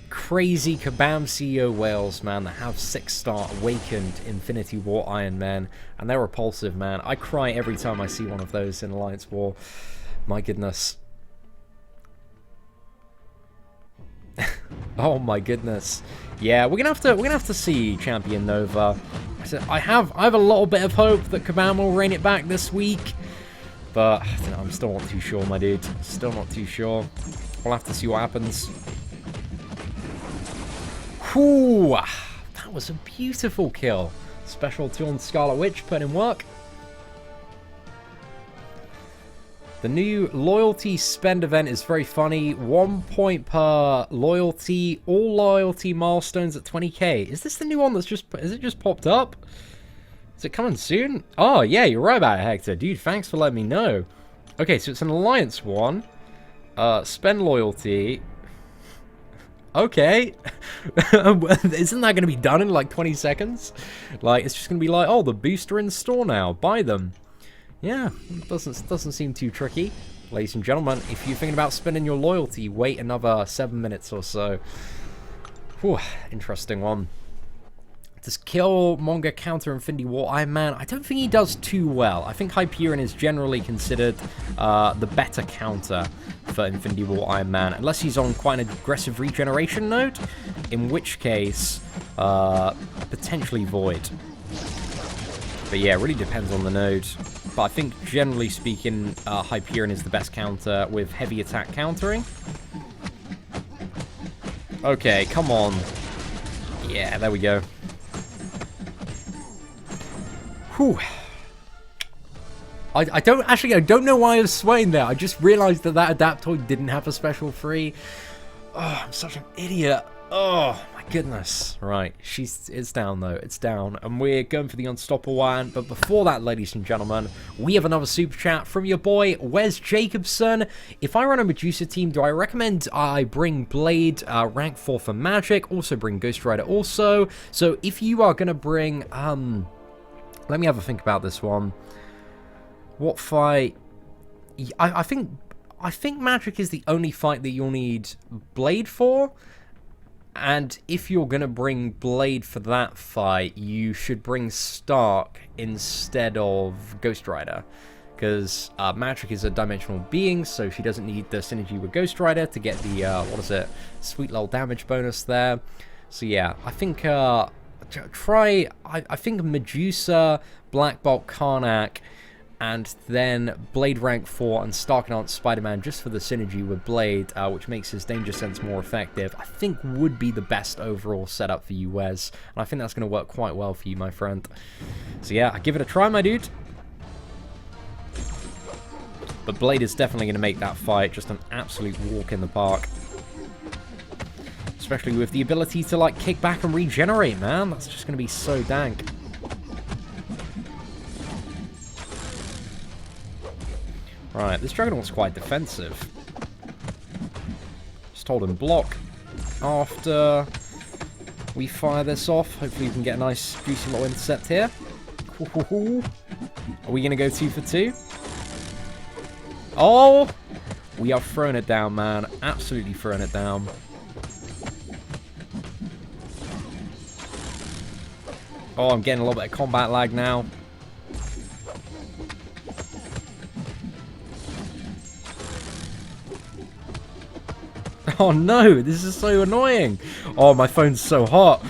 crazy Kabam CEO whales, man, that have 6-star awakened Infinity War Iron Man, and they're repulsive, man. I cry every time I see one of those in Alliance War. My goodness. Oh my goodness. Yeah, we're gonna have to see Champion Nova. I have a little bit of hope that Kabam will rein it back this week, but I don't know, I'm still not too sure, my dude. Still not too sure. We'll have to see what happens. Whew, that was a beautiful kill. Special 2 on Scarlet Witch, put in work. The new loyalty spend event is very funny. 1 point per loyalty. All loyalty milestones at 20k. Is this the new one that's just... Is it just popped up? Is it coming soon? Oh, yeah, you're right about it, Hector. Dude, thanks for letting me know. Okay, so it's an Alliance one. Spend loyalty. Okay. Isn't that going to be done in like 20 seconds? Like, it's just going to be like, oh, the booster in store now. Buy them. Yeah, doesn't seem too tricky. Ladies and gentlemen, if you're thinking about spending your loyalty, wait another 7 minutes or so. Whew, interesting one. Does Killmonger counter Infinity War Iron Man? I don't think he does too well. I think Hyperion is generally considered the better counter for Infinity War Iron Man, unless he's on quite an aggressive regeneration node, in which case, potentially Void. But yeah, it really depends on the node. But I think, generally speaking, Hyperion is the best counter with heavy attack countering. Okay, come on. Yeah, there we go. Whew. I don't know why I was swaying there. I just realized that Adaptoid didn't have a special free. Oh, I'm such an idiot. Oh, my goodness. Right, it's down, though. It's down. And we're going for the unstoppable one. But before that, ladies and gentlemen, we have another super chat from your boy, Wes Jacobson. If I run a Medusa team, do I recommend I bring Blade rank 4 for Magic? Also bring Ghost Rider also. So if you are going to bring... let me have a think about this one. What fight? I think Magic is the only fight that you'll need Blade for. And if you're going to bring Blade for that fight, you should bring Stark instead of Ghost Rider. Because Magic is a dimensional being, so she doesn't need the synergy with Ghost Rider to get the, sweet little damage bonus there. So yeah, I think, I think Medusa, Black Bolt, Karnak, and then Blade rank 4 and Stark and Aunt Spider-Man just for the synergy with Blade, which makes his danger sense more effective, I think would be the best overall setup for you, Wes. And I think that's going to work quite well for you, my friend. So yeah, give it a try, my dude. But Blade is definitely going to make that fight just an absolute walk in the park. Especially with the ability to, like, kick back and regenerate, man. That's just going to be so dank. Right, this Juggernaut's quite defensive. Just hold and block after we fire this off. Hopefully we can get a nice juicy little intercept here. Are we going to go 2 for 2? Oh! We are throwing it down, man. Absolutely throwing it down. Oh, I'm getting a little bit of combat lag now. Oh no, this is so annoying. Oh, my phone's so hot.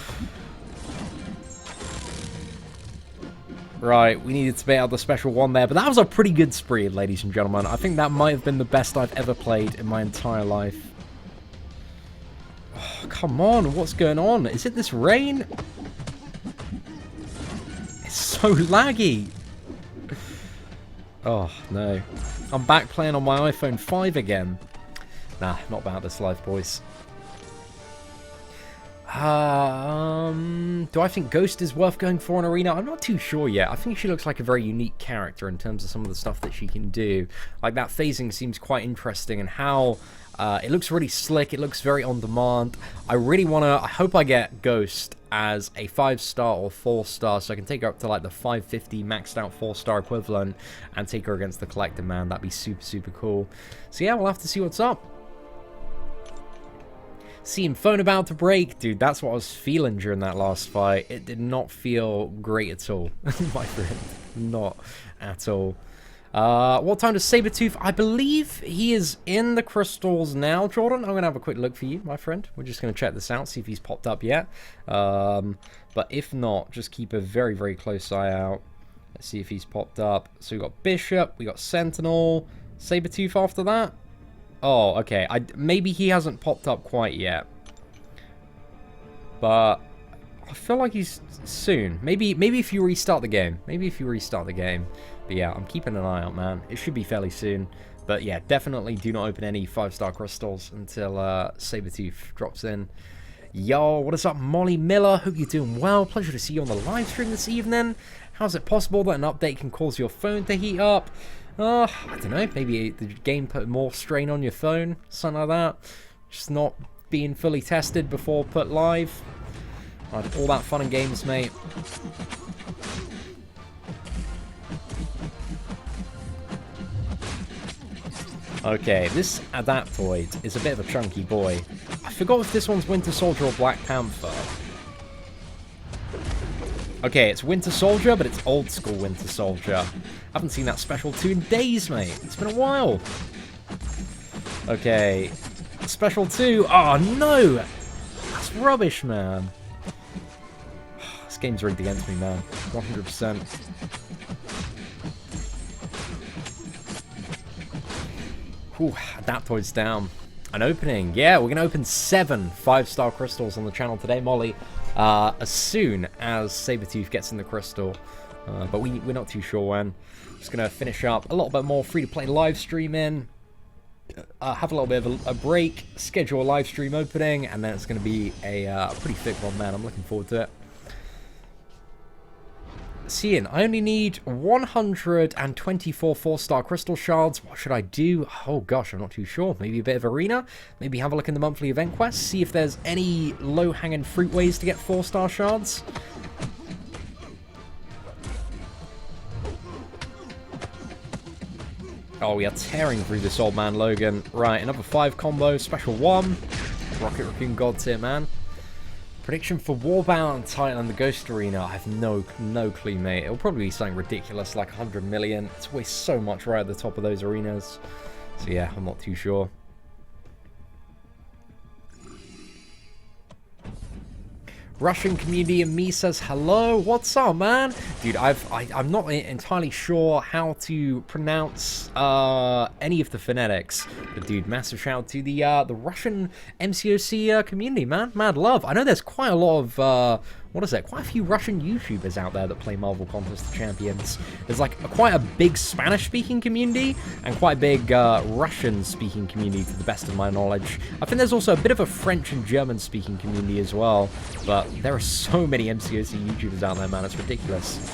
Right, we needed to bait out the special one there, but that was a pretty good spree, ladies and gentlemen. I think that might have been the best I've ever played in my entire life. Oh, come on, what's going on? Is it this rain? It's so laggy. Oh, no. I'm back playing on my iPhone 5 again. Nah, not about this life, boys. Do I think Ghost is worth going for an arena? I'm not too sure yet. I think she looks like a very unique character in terms of some of the stuff that she can do. Like, that phasing seems quite interesting, and how it looks really slick. It looks very on demand. I really want to... I hope I get Ghost as a 5-star or 4-star, so I can take her up to like the 550 maxed out 4-star equivalent and take her against the Collector, man. That'd be super, super cool. So yeah, we'll have to see what's up. Seeing phone about to break. Dude, that's what I was feeling during that last fight. It did not feel great at all, my friend. Not at all. What time does Sabretooth? I believe he is in the crystals now, Jordan. I'm going to have a quick look for you, my friend. We're just going to check this out, see if he's popped up yet. But if not, just keep a very, very close eye out. Let's see if he's popped up. So we got Bishop, we got Sentinel, Sabretooth after that. Oh, okay. Maybe he hasn't popped up quite yet. But I feel like he's soon. Maybe if you restart the game. But yeah, I'm keeping an eye out, man. It should be fairly soon. But yeah, definitely do not open any 5-star crystals until Sabretooth drops in. Yo, what is up, Molly Miller? Hope you're doing well. Pleasure to see you on the live stream this evening. How is it possible that an update can cause your phone to heat up? I don't know, maybe the game put more strain on your phone, something like that. Just not being fully tested before put live. All that fun and games, mate. Okay, this Adaptoid is a bit of a chunky boy. I forgot if this one's Winter Soldier or Black Panther. Okay, it's Winter Soldier, but it's old school Winter Soldier. I haven't seen that Special 2 in days, mate. It's been a while. Okay. Special 2. Oh, no! That's rubbish, man. This game's rigged against me, man. 100%. Whew, Adaptoid's down. An opening. Yeah, we're going to open 7 5-star crystals on the channel today, Molly. As soon as Sabretooth gets in the crystal. But we're not too sure when. Just going to finish up a little bit more free-to-play live streaming. Have a little bit of a break. Schedule a live stream opening. And then it's going to be a pretty thick one, man. I'm looking forward to it. Seatin, I only need 124 4-star crystal shards. What should I do? Oh gosh, I'm not too sure. Maybe a bit of arena. Maybe have a look in the monthly event quest. See if there's any low-hanging fruit ways to get 4-star shards. Oh, we are tearing through this old man Logan. Right, another 5 combo. Special 1. Rocket Raccoon God tier, man. Prediction for Warbound, Untitled, and the Ghost Arena. I have no clue, mate. It'll probably be something ridiculous, like 100 million. It's always so much right at the top of those arenas. So yeah, I'm not too sure. Russian community and me says hello. What's up, man? Dude, I'm not entirely sure how to pronounce any of the phonetics. But dude, massive shout out to the Russian MCOC community, man. Mad love. I know there's quite a lot of quite a few Russian YouTubers out there that play Marvel Contest of Champions. There's like quite a big Spanish-speaking community and quite a big Russian-speaking community, to the best of my knowledge. I think there's also a bit of a French and German-speaking community as well. But there are so many MCOC YouTubers out there, man. It's ridiculous.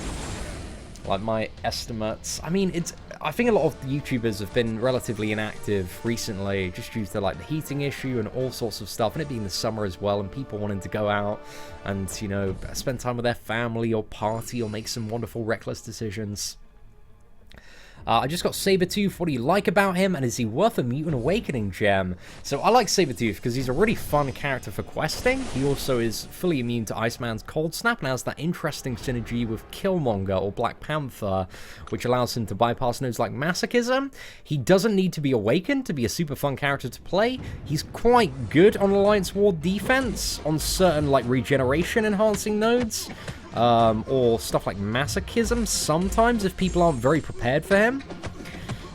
Like my estimates. I mean, I think a lot of YouTubers have been relatively inactive recently, just due to like the heating issue and all sorts of stuff, and it being the summer as well, and people wanting to go out and, you know, spend time with their family or party or make some wonderful reckless decisions. I just got Sabretooth. What do you like about him? And is he worth a Mutant Awakening gem? So I like Sabretooth because he's a really fun character for questing. He also is fully immune to Iceman's Cold Snap and has that interesting synergy with Killmonger or Black Panther, which allows him to bypass moves like Masochism. He doesn't need to be awakened to be a super fun character to play. He's quite good on Alliance Ward defense on certain like regeneration enhancing nodes. or stuff like masochism sometimes if people aren't very prepared for him.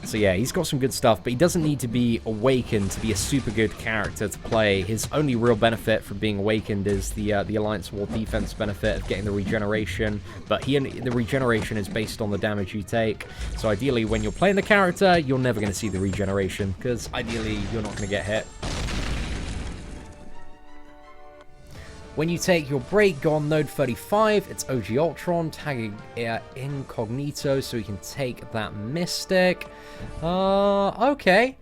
So yeah, he's got some good stuff, but he doesn't need to be awakened to be a super good character to play. His only real benefit from being awakened is the Alliance War defense benefit of getting the regeneration, but the regeneration is based on the damage you take. So ideally, when you're playing the character, you're never going to see the regeneration, because ideally, you're not going to get hit. When you take your break, go on node 35, it's OG Ultron, tagging Incognito so you can take that Mystic. Okay.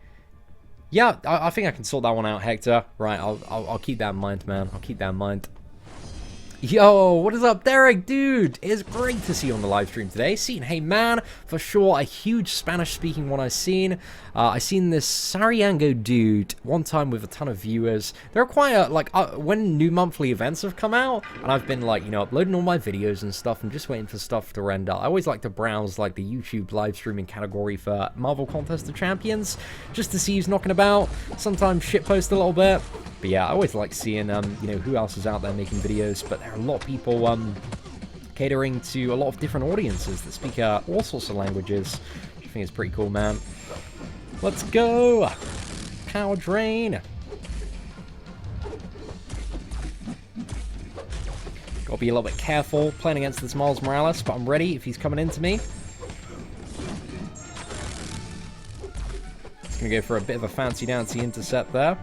Yeah, I think I can sort that one out, Hector. Right, I'll keep that in mind, man. I'll keep that in mind. Yo, what is up, Derek? Dude, it's great to see you on the live stream today. Seatin, hey man, for sure, a huge Spanish-speaking one I've seen. I seen this Sariango dude one time with a ton of viewers. They're quite when new monthly events have come out, and I've been like, you know, uploading all my videos and stuff and just waiting for stuff to render. I always like to browse like the YouTube live streaming category for Marvel Contest of Champions, just to see who's knocking about. Sometimes shitpost a little bit. But yeah, I always like seeing, you know, who else is out there making videos. But there are a lot of people catering to a lot of different audiences that speak all sorts of languages, which I think is pretty cool, man. Let's go! Power drain! Gotta be a little bit careful playing against this Miles Morales, but I'm ready if he's coming into me. Just gonna go for a bit of a fancy-dancy intercept there.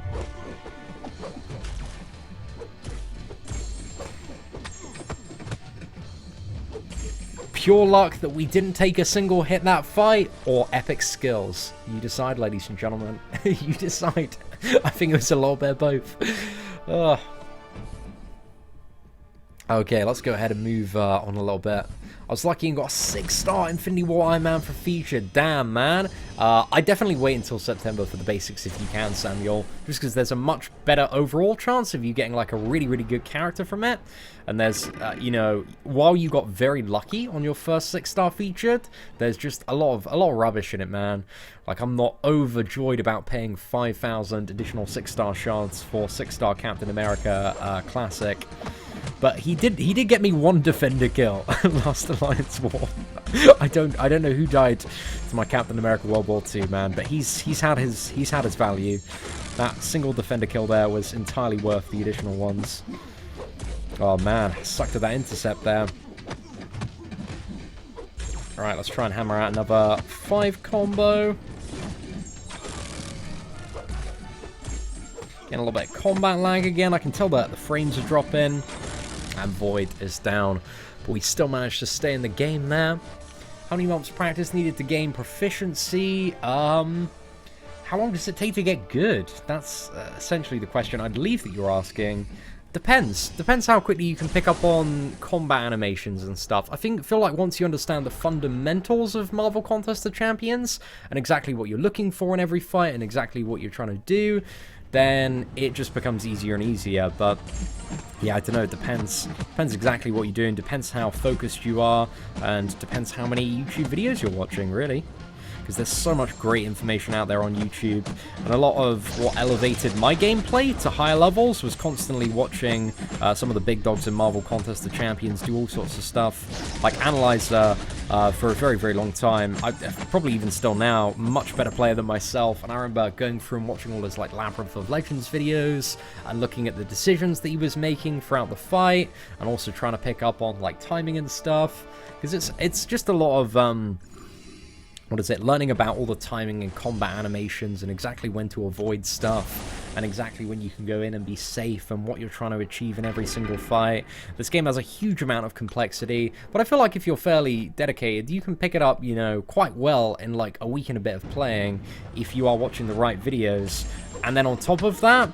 Pure luck that we didn't take a single hit that fight, or epic skills. You decide, ladies and gentlemen. You decide. I think it was a little bit of both. Okay, let's go ahead and move on a little bit. I was lucky and got a 6-star Infinity War Iron Man for feature. Damn, man. I definitely wait until September for the basics if you can, Samuel. Just because there's a much better overall chance of you getting like a really, really good character from it. And there's, you know, while you got very lucky on your first 6-star featured, there's just a lot of rubbish in it, man. Like, I'm not overjoyed about paying 5,000 additional 6-star shards for 6-star Captain America Classic. But he did get me one Defender kill last Alliance War. I don't know who died to my Captain America World War II, man, but he's had his value. That single Defender kill there was entirely worth the additional ones. Oh man, sucked at that intercept there. Alright, let's try and hammer out another 5 combo. Getting a little bit of combat lag again. I can tell that the frames are dropping. And Void is down. But we still managed to stay in the game there. How many months practice needed to gain proficiency? How long does it take to get good? That's essentially the question I believe that you're asking. Depends. Depends how quickly you can pick up on combat animations and stuff. I feel like once you understand the fundamentals of Marvel Contest of Champions, and exactly what you're looking for in every fight, and exactly what you're trying to do, then it just becomes easier and easier. But yeah, I don't know, it depends exactly what you're doing, depends how focused you are, and depends how many YouTube videos you're watching, really. Because there's so much great information out there on YouTube, and a lot of what elevated my gameplay to higher levels was constantly watching some of the big dogs in Marvel Contest of Champions do all sorts of stuff. Like Analyzer, for a very, very long time, probably even still now, much better player than myself, and I remember going through and watching all his like Labyrinth of Legends videos, and looking at the decisions that he was making throughout the fight, and also trying to pick up on like timing and stuff, because it's just a lot of learning about all the timing and combat animations and exactly when to avoid stuff and exactly when you can go in and be safe and what you're trying to achieve in every single fight. This game has a huge amount of complexity, but I feel like if you're fairly dedicated, you can pick it up, you know, quite well in like a week and a bit of playing if you are watching the right videos. And then on top of that,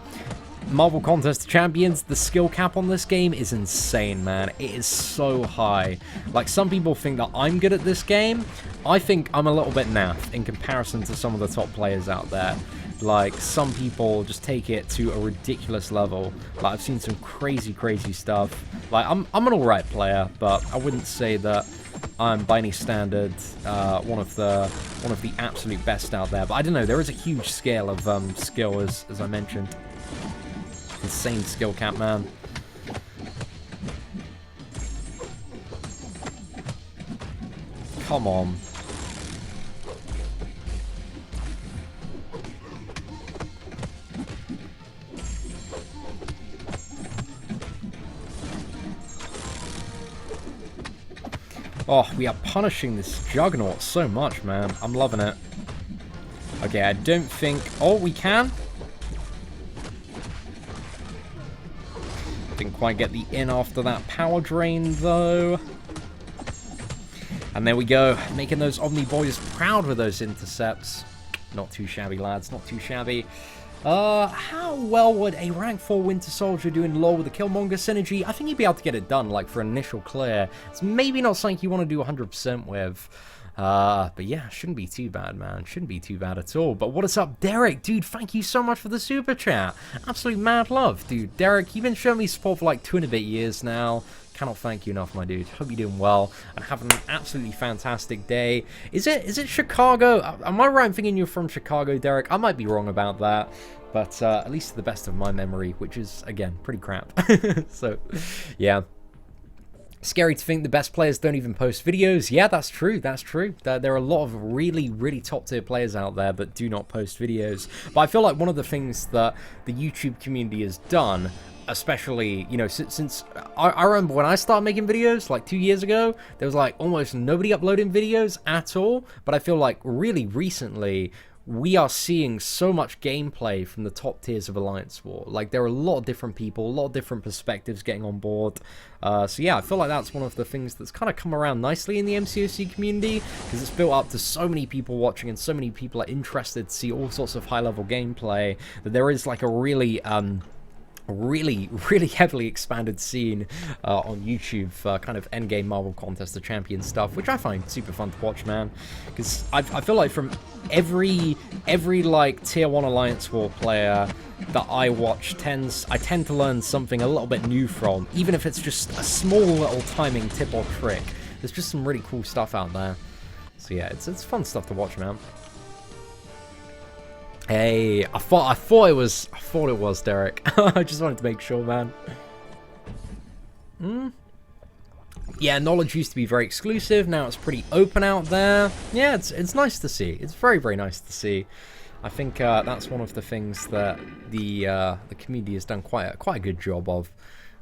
Marvel Contest of Champions, the skill cap on this game is insane, man. It is so high. Like, some people think that I'm good at this game. I think I'm a little bit naff in comparison to some of the top players out there. Like, some people just take it to a ridiculous level. Like, I've seen some crazy, crazy stuff. Like, I'm an alright player, but I wouldn't say that I'm, by any standard, one of the absolute best out there. But I don't know, there is a huge scale of skill, as I mentioned. Insane skill cap, man. come on. Oh, we are punishing this Juggernaut so much, man. I'm loving it. Okay, I don't think... Oh, we can? Didn't quite get the in after that power drain, though. And there we go. Making those Omni boys proud with those intercepts. Not too shabby, lads. Not too shabby. How well would a rank 4 Winter Soldier do in lore with the Killmonger synergy? I think he'd be able to get it done, like, for initial clear. It's maybe not something you want to do 100% with. But yeah, shouldn't be too bad, man. Shouldn't be too bad at all. But what is up, Derek? Dude, thank you so much for the super chat. Absolute mad love. Dude, Derek, you've been showing me support for like 2 and a bit years now. Cannot thank you enough, my dude. Hope you're doing well and having an absolutely fantastic day. Is it Chicago? Am I right in thinking you're from Chicago, Derek? I might be wrong about that. But at least to the best of my memory, which is, again, pretty crap. So, yeah. Scary to think the best players don't even post videos. Yeah, that's true. That's true. There are a lot of really, really top-tier players out there that do not post videos. But I feel like one of the things that the YouTube community has done, especially, you know, since I remember when I started making videos, like 2 years ago, there was like almost nobody uploading videos at all. But I feel like really recently, we are seeing so much gameplay from the top tiers of Alliance War. Like, there are a lot of different people, a lot of different perspectives getting on board. So yeah, I feel like that's one of the things that's kind of come around nicely in the MCOC community, because it's built up to so many people watching and so many people are interested to see all sorts of high-level gameplay, that there is like a really really heavily expanded scene on YouTube for kind of endgame Marvel Contest of Champions stuff, which I find super fun to watch, man. Because I feel like from every like tier 1 Alliance War player that I watch, I tend to learn something a little bit new from, even if it's just a small little timing tip or trick. There's just some really cool stuff out there. So yeah, it's fun stuff to watch, man. Hey, I thought it was Derek. I just wanted to make sure, man. Yeah, knowledge used to be very exclusive. Now it's pretty open out there. Yeah, it's nice to see. It's very, very nice to see. I think that's one of the things that the community has done quite a good job of.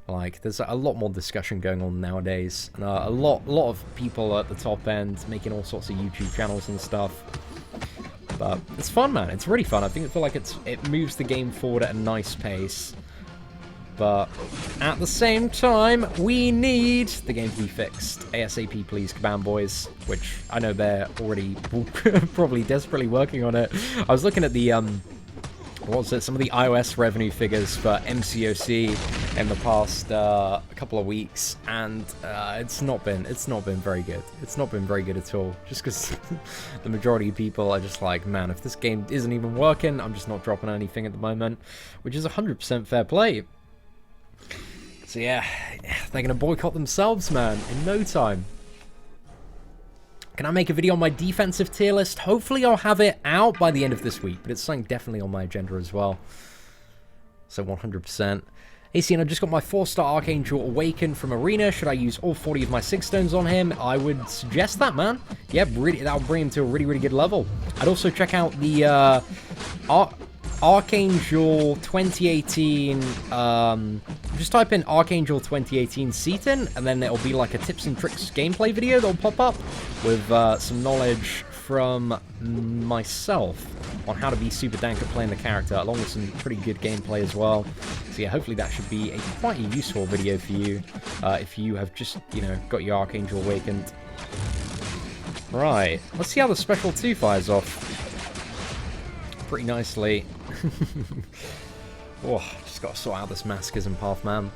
Like, there's a lot more discussion going on nowadays, and a lot of people at the top end making all sorts of YouTube channels and stuff. But it's fun, man. It's really fun. I feel like it moves the game forward at a nice pace. But at the same time, we need the game to be fixed. ASAP, please, Kabam boys. Which I know they're already probably desperately working on it. I was looking at the what was it? Some of the iOS revenue figures for MCOC in the past couple of weeks, and it's not been very good. It's not been very good at all. Just because the majority of people are just like, man, if this game isn't even working, I'm just not dropping anything at the moment, which is 100% fair play. So yeah, they're gonna boycott themselves, man, in no time. Can I make a video on my defensive tier list? Hopefully I'll have it out by the end of this week, but it's something definitely on my agenda as well. So 100%. Hey, Seatin, I just got my 4-star Archangel Awakened from Arena. Should I use all 40 of my 6 stones on him? I would suggest that, man. Yeah, really, that'll bring him to a really, really good level. I'd also check out the Archangel 2018, just type in Archangel 2018 Seatin, and then it'll be like a tips and tricks gameplay video that'll pop up with some knowledge from myself on how to be super dank at playing the character, along with some pretty good gameplay as well. So yeah, hopefully that should be quite a useful video for you, if you have just, you know, got your Archangel Awakened. Right, let's see how the Special 2 fires off. Pretty nicely. Oh, just got to sort out this masochism path, man.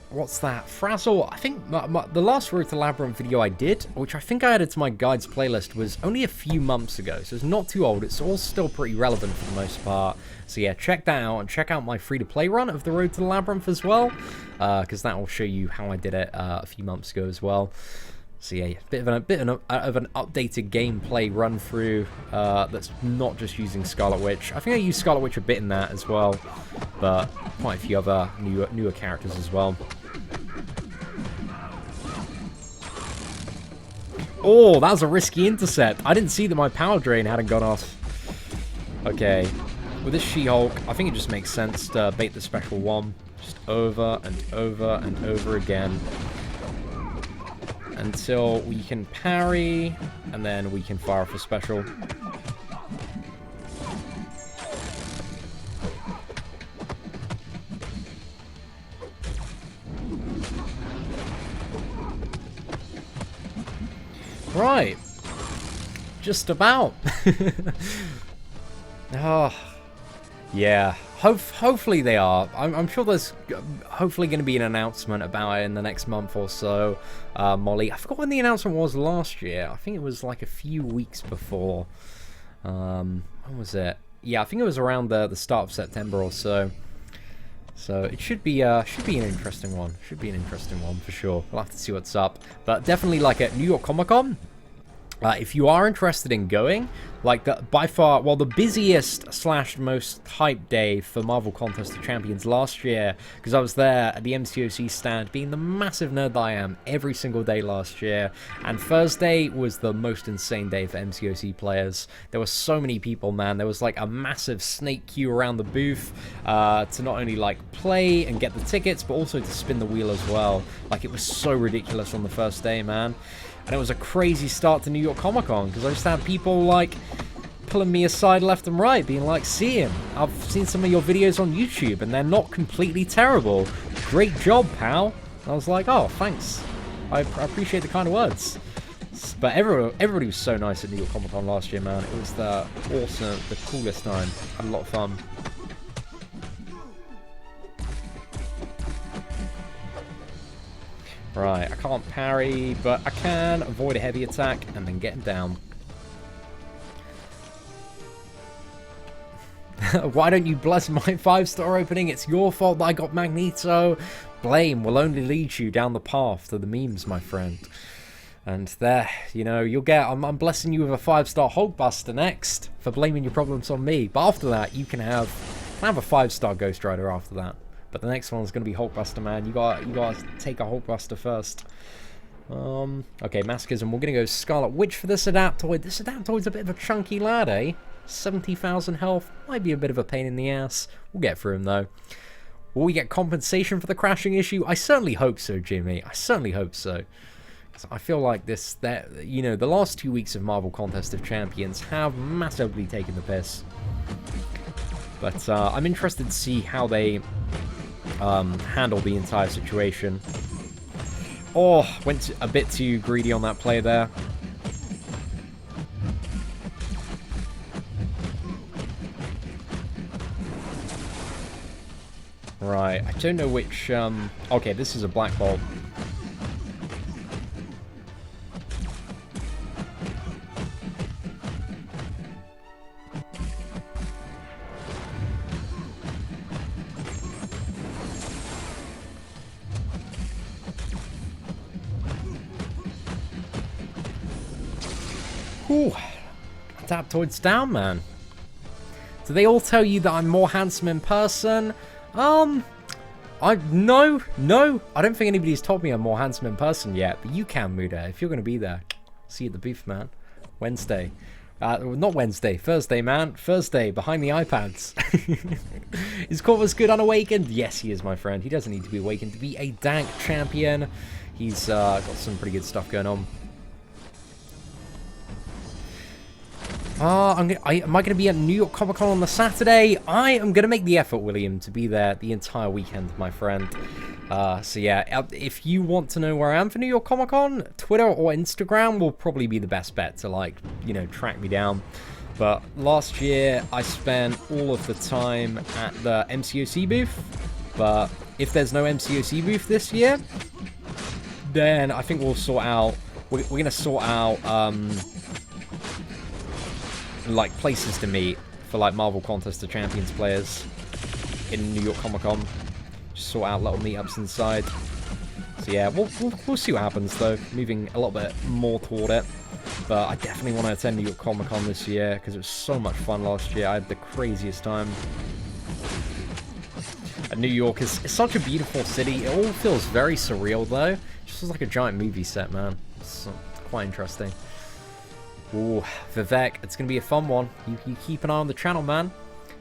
What's that? Frazzle. I think the last Road to Labyrinth video I did, which I think I added to my guides playlist, was only a few months ago, so it's not too old. It's all still pretty relevant for the most part. So yeah, check that out, and check out my free-to-play run of the Road to Labyrinth as well, because that will show you how I did it a few months ago as well. So yeah, bit of an updated gameplay run through that's not just using Scarlet Witch. I think I used Scarlet Witch a bit in that as well, but quite a few other newer characters as well. Oh, that was a risky intercept. I didn't see that my power drain hadn't gone off. Okay. With this She-Hulk, I think it just makes sense to bait the special one. Just over and over and over again. Until we can parry, and then we can fire off a special. Right. Just about. Oh, yeah. Hopefully they are. I'm sure there's hopefully going to be an announcement about it in the next month or so. Molly, I forgot when the announcement was last year. I think it was like a few weeks before. When was it? Yeah, I think it was around the start of September or so. So it should be an interesting one. Should be an interesting one for sure. We'll have to see what's up. But definitely like at New York Comic Con. If you are interested in going, like by far, well, the busiest / most hyped day for Marvel Contest of Champions last year, because I was there at the MCOC stand, being the massive nerd that I am, every single day last year, and Thursday was the most insane day for MCOC players. There were so many people, man. There was like a massive snake queue around the booth to not only like play and get the tickets, but also to spin the wheel as well. Like, it was so ridiculous on the first day, man. And it was a crazy start to New York Comic Con, because I just had people, like, pulling me aside left and right, being like, Seatin, I've seen some of your videos on YouTube, and they're not completely terrible. Great job, pal. And I was like, oh, thanks. I appreciate the kind of words. But everybody was so nice at New York Comic Con last year, man. It was the coolest time. I had a lot of fun. Right, I can't parry, but I can avoid a heavy attack and then get him down. Why don't you bless my 5-star opening? It's your fault that I got Magneto. Blame will only lead you down the path to the memes, my friend. And there, you know, you'll get... I'm blessing you with a 5-star Hulkbuster next for blaming your problems on me. But after that, you can have a 5-star Ghost Rider after that. But the next one's going to be Hulkbuster, man. You got to take a Hulkbuster first. Okay, Masochism. We're going to go Scarlet Witch for this Adaptoid. This Adaptoid's a bit of a chunky lad, eh? 70,000 health. Might be a bit of a pain in the ass. We'll get through him, though. Will we get compensation for the crashing issue? I certainly hope so, Jimmy. I certainly hope so. Because I feel like you know, the last 2 weeks of Marvel Contest of Champions have massively taken the piss. But I'm interested to see how they handle the entire situation. Oh, went a bit too greedy on that play there. Right, I don't know which... okay, this is a Black Bolt. Ooh, Adaptoid's down, man. Do they all tell you that I'm more handsome in person? No, I don't think anybody's told me I'm more handsome in person yet, but you can, Muda, if you're going to be there. See you at the booth, man. Wednesday. Not Wednesday, Thursday, man. Thursday, behind the iPads. Is Corvus good unawakened? Yes, he is, my friend. He doesn't need to be awakened to be a dank champion. He's got some pretty good stuff going on. Am I going to be at New York Comic Con on the Saturday? I am going to make the effort, William, to be there the entire weekend, my friend. So yeah, if you want to know where I am for New York Comic Con, Twitter or Instagram will probably be the best bet to, like, you know, track me down. But last year, I spent all of the time at the MCOC booth. But if there's no MCOC booth this year, then I think we'll sort out... We're going to sort out... like places to meet for like Marvel Contest of Champions players in New York Comic Con. Just sort out little meetups inside. So yeah, we'll see what happens though. Moving a little bit more toward it, but I definitely want to attend New York Comic Con this year because it was so much fun last year. I had the craziest time. And New York is such a beautiful city. It all feels very surreal though. It just feels like a giant movie set, man. So, quite interesting. Ooh, Vivek, it's going to be a fun one. You keep an eye on the channel, man.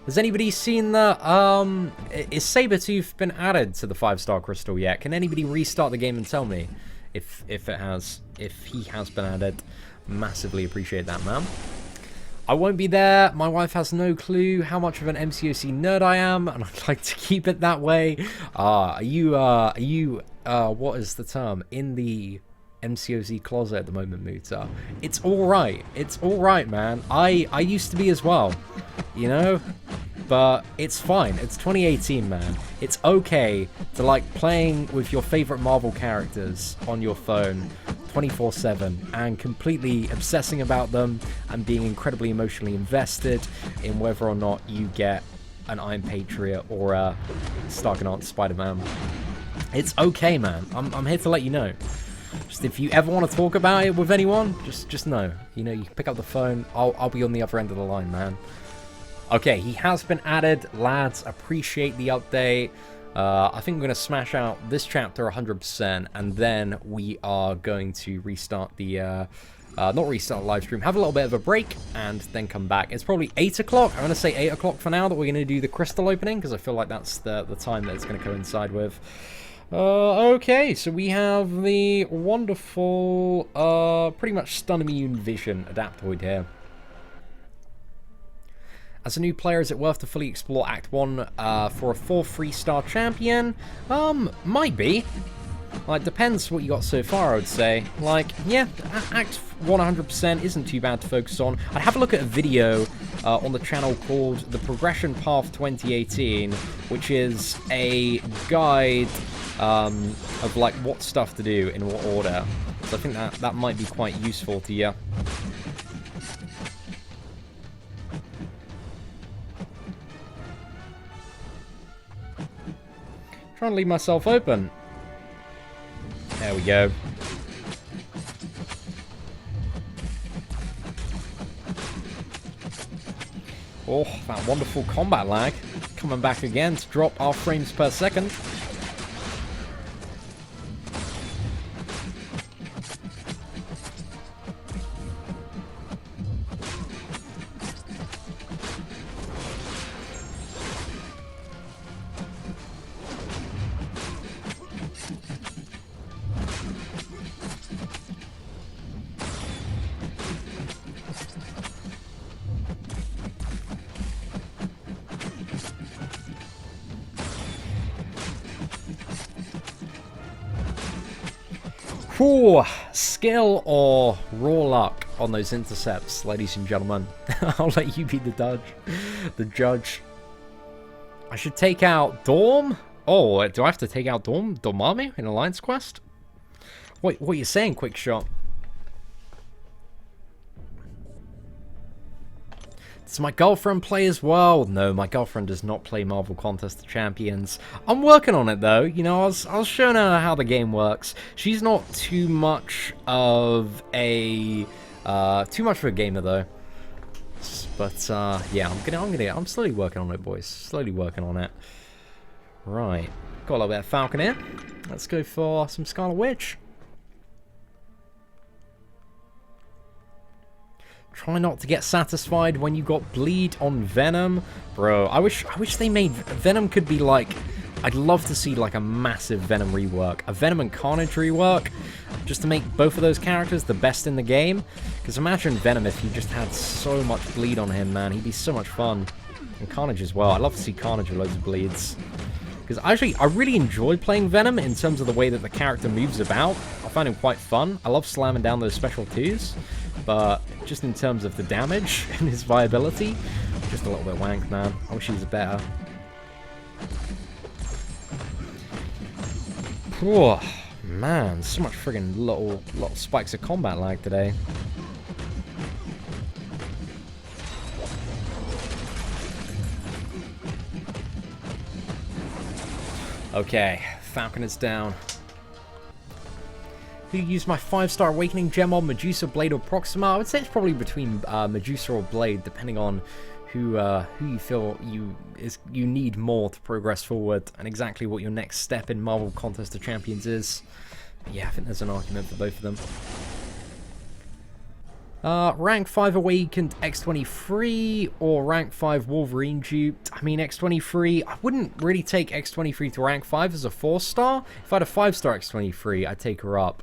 Has anybody seen the, is Sabretooth been added to the 5-star crystal yet? Can anybody restart the game and tell me if he has been added? Massively appreciate that, man. I won't be there. My wife has no clue how much of an MCOC nerd I am, and I'd like to keep it that way. Are you, what is the term? In the MCOC closet at the moment, Muta. It's alright. It's alright, man. I used to be as well, you know? But it's fine. It's 2018, man. It's okay to like playing with your favorite Marvel characters on your phone 24/7 and completely obsessing about them and being incredibly emotionally invested in whether or not you get an Iron Patriot or a Starkanaut Spider-Man. It's okay, man. I'm here to let you know. Just if you ever want to talk about it with anyone, just know. You know, you can pick up the phone. I'll be on the other end of the line, man. Okay, he has been added, lads. Appreciate the update. I think we're going to smash out this chapter 100%, and then we are going to restart the, not restart the live stream, have a little bit of a break, and then come back. It's probably 8 o'clock. I'm going to say 8 o'clock for now that we're going to do the crystal opening, because I feel like that's the time that it's going to coincide with. Okay, so we have the wonderful, pretty much stun immune vision adaptoid here. As a new player, is it worth to fully explore Act 1 for a 4 3-star champion? Might be. Like, depends what you got so far, I would say. Like, yeah, Act 100% isn't too bad to focus on. I'd have a look at a video on the channel called The Progression Path 2018, which is a guide of, like, what stuff to do in what order. So I think that might be quite useful to you. Trying to leave myself open. There we go. Oh, that wonderful combat lag. Coming back again to drop our frames per second. Ooh, skill or raw luck on those intercepts, ladies and gentlemen. I'll let you be the judge. I should take out Dorm? Oh, do I have to take out Dormammu in Alliance Quest? What are you saying, Quick Shot? Does my girlfriend play as well? No, my girlfriend does not play Marvel Contest of Champions. I'm working on it though. You know, I was showing her how the game works. She's not too much of a gamer though. But yeah, I'm slowly working on it, boys. Slowly working on it. Right, got a little bit of Falcon here. Let's go for some Scarlet Witch. Try not to get satisfied when you got bleed on Venom. Bro, I wish they made... Venom could be like... I'd love to see like a massive Venom rework. A Venom and Carnage rework. Just to make both of those characters the best in the game. Because imagine Venom if he just had so much bleed on him, man. He'd be so much fun. And Carnage as well. I'd love to see Carnage with loads of bleeds. Because actually, I really enjoy playing Venom in terms of the way that the character moves about. I find him quite fun. I love slamming down those special 2s. But just in terms of the damage and his viability, just a little bit wank, man. I wish he was better. Oh, man, so much friggin' little spikes of combat lag today. Okay, Falcon is down. Who used my 5-star Awakening gem on Medusa, Blade, or Proxima? I would say it's probably between Medusa or Blade, depending on who you feel you need more to progress forward, and exactly what your next step in Marvel Contest of Champions is. But yeah, I think there's an argument for both of them. Rank 5 Awakened X23 or rank 5 Wolverine duped. I mean, X23, I wouldn't really take X23 to rank 5 as a 4-star. If I had a 5-star X23, I'd take her up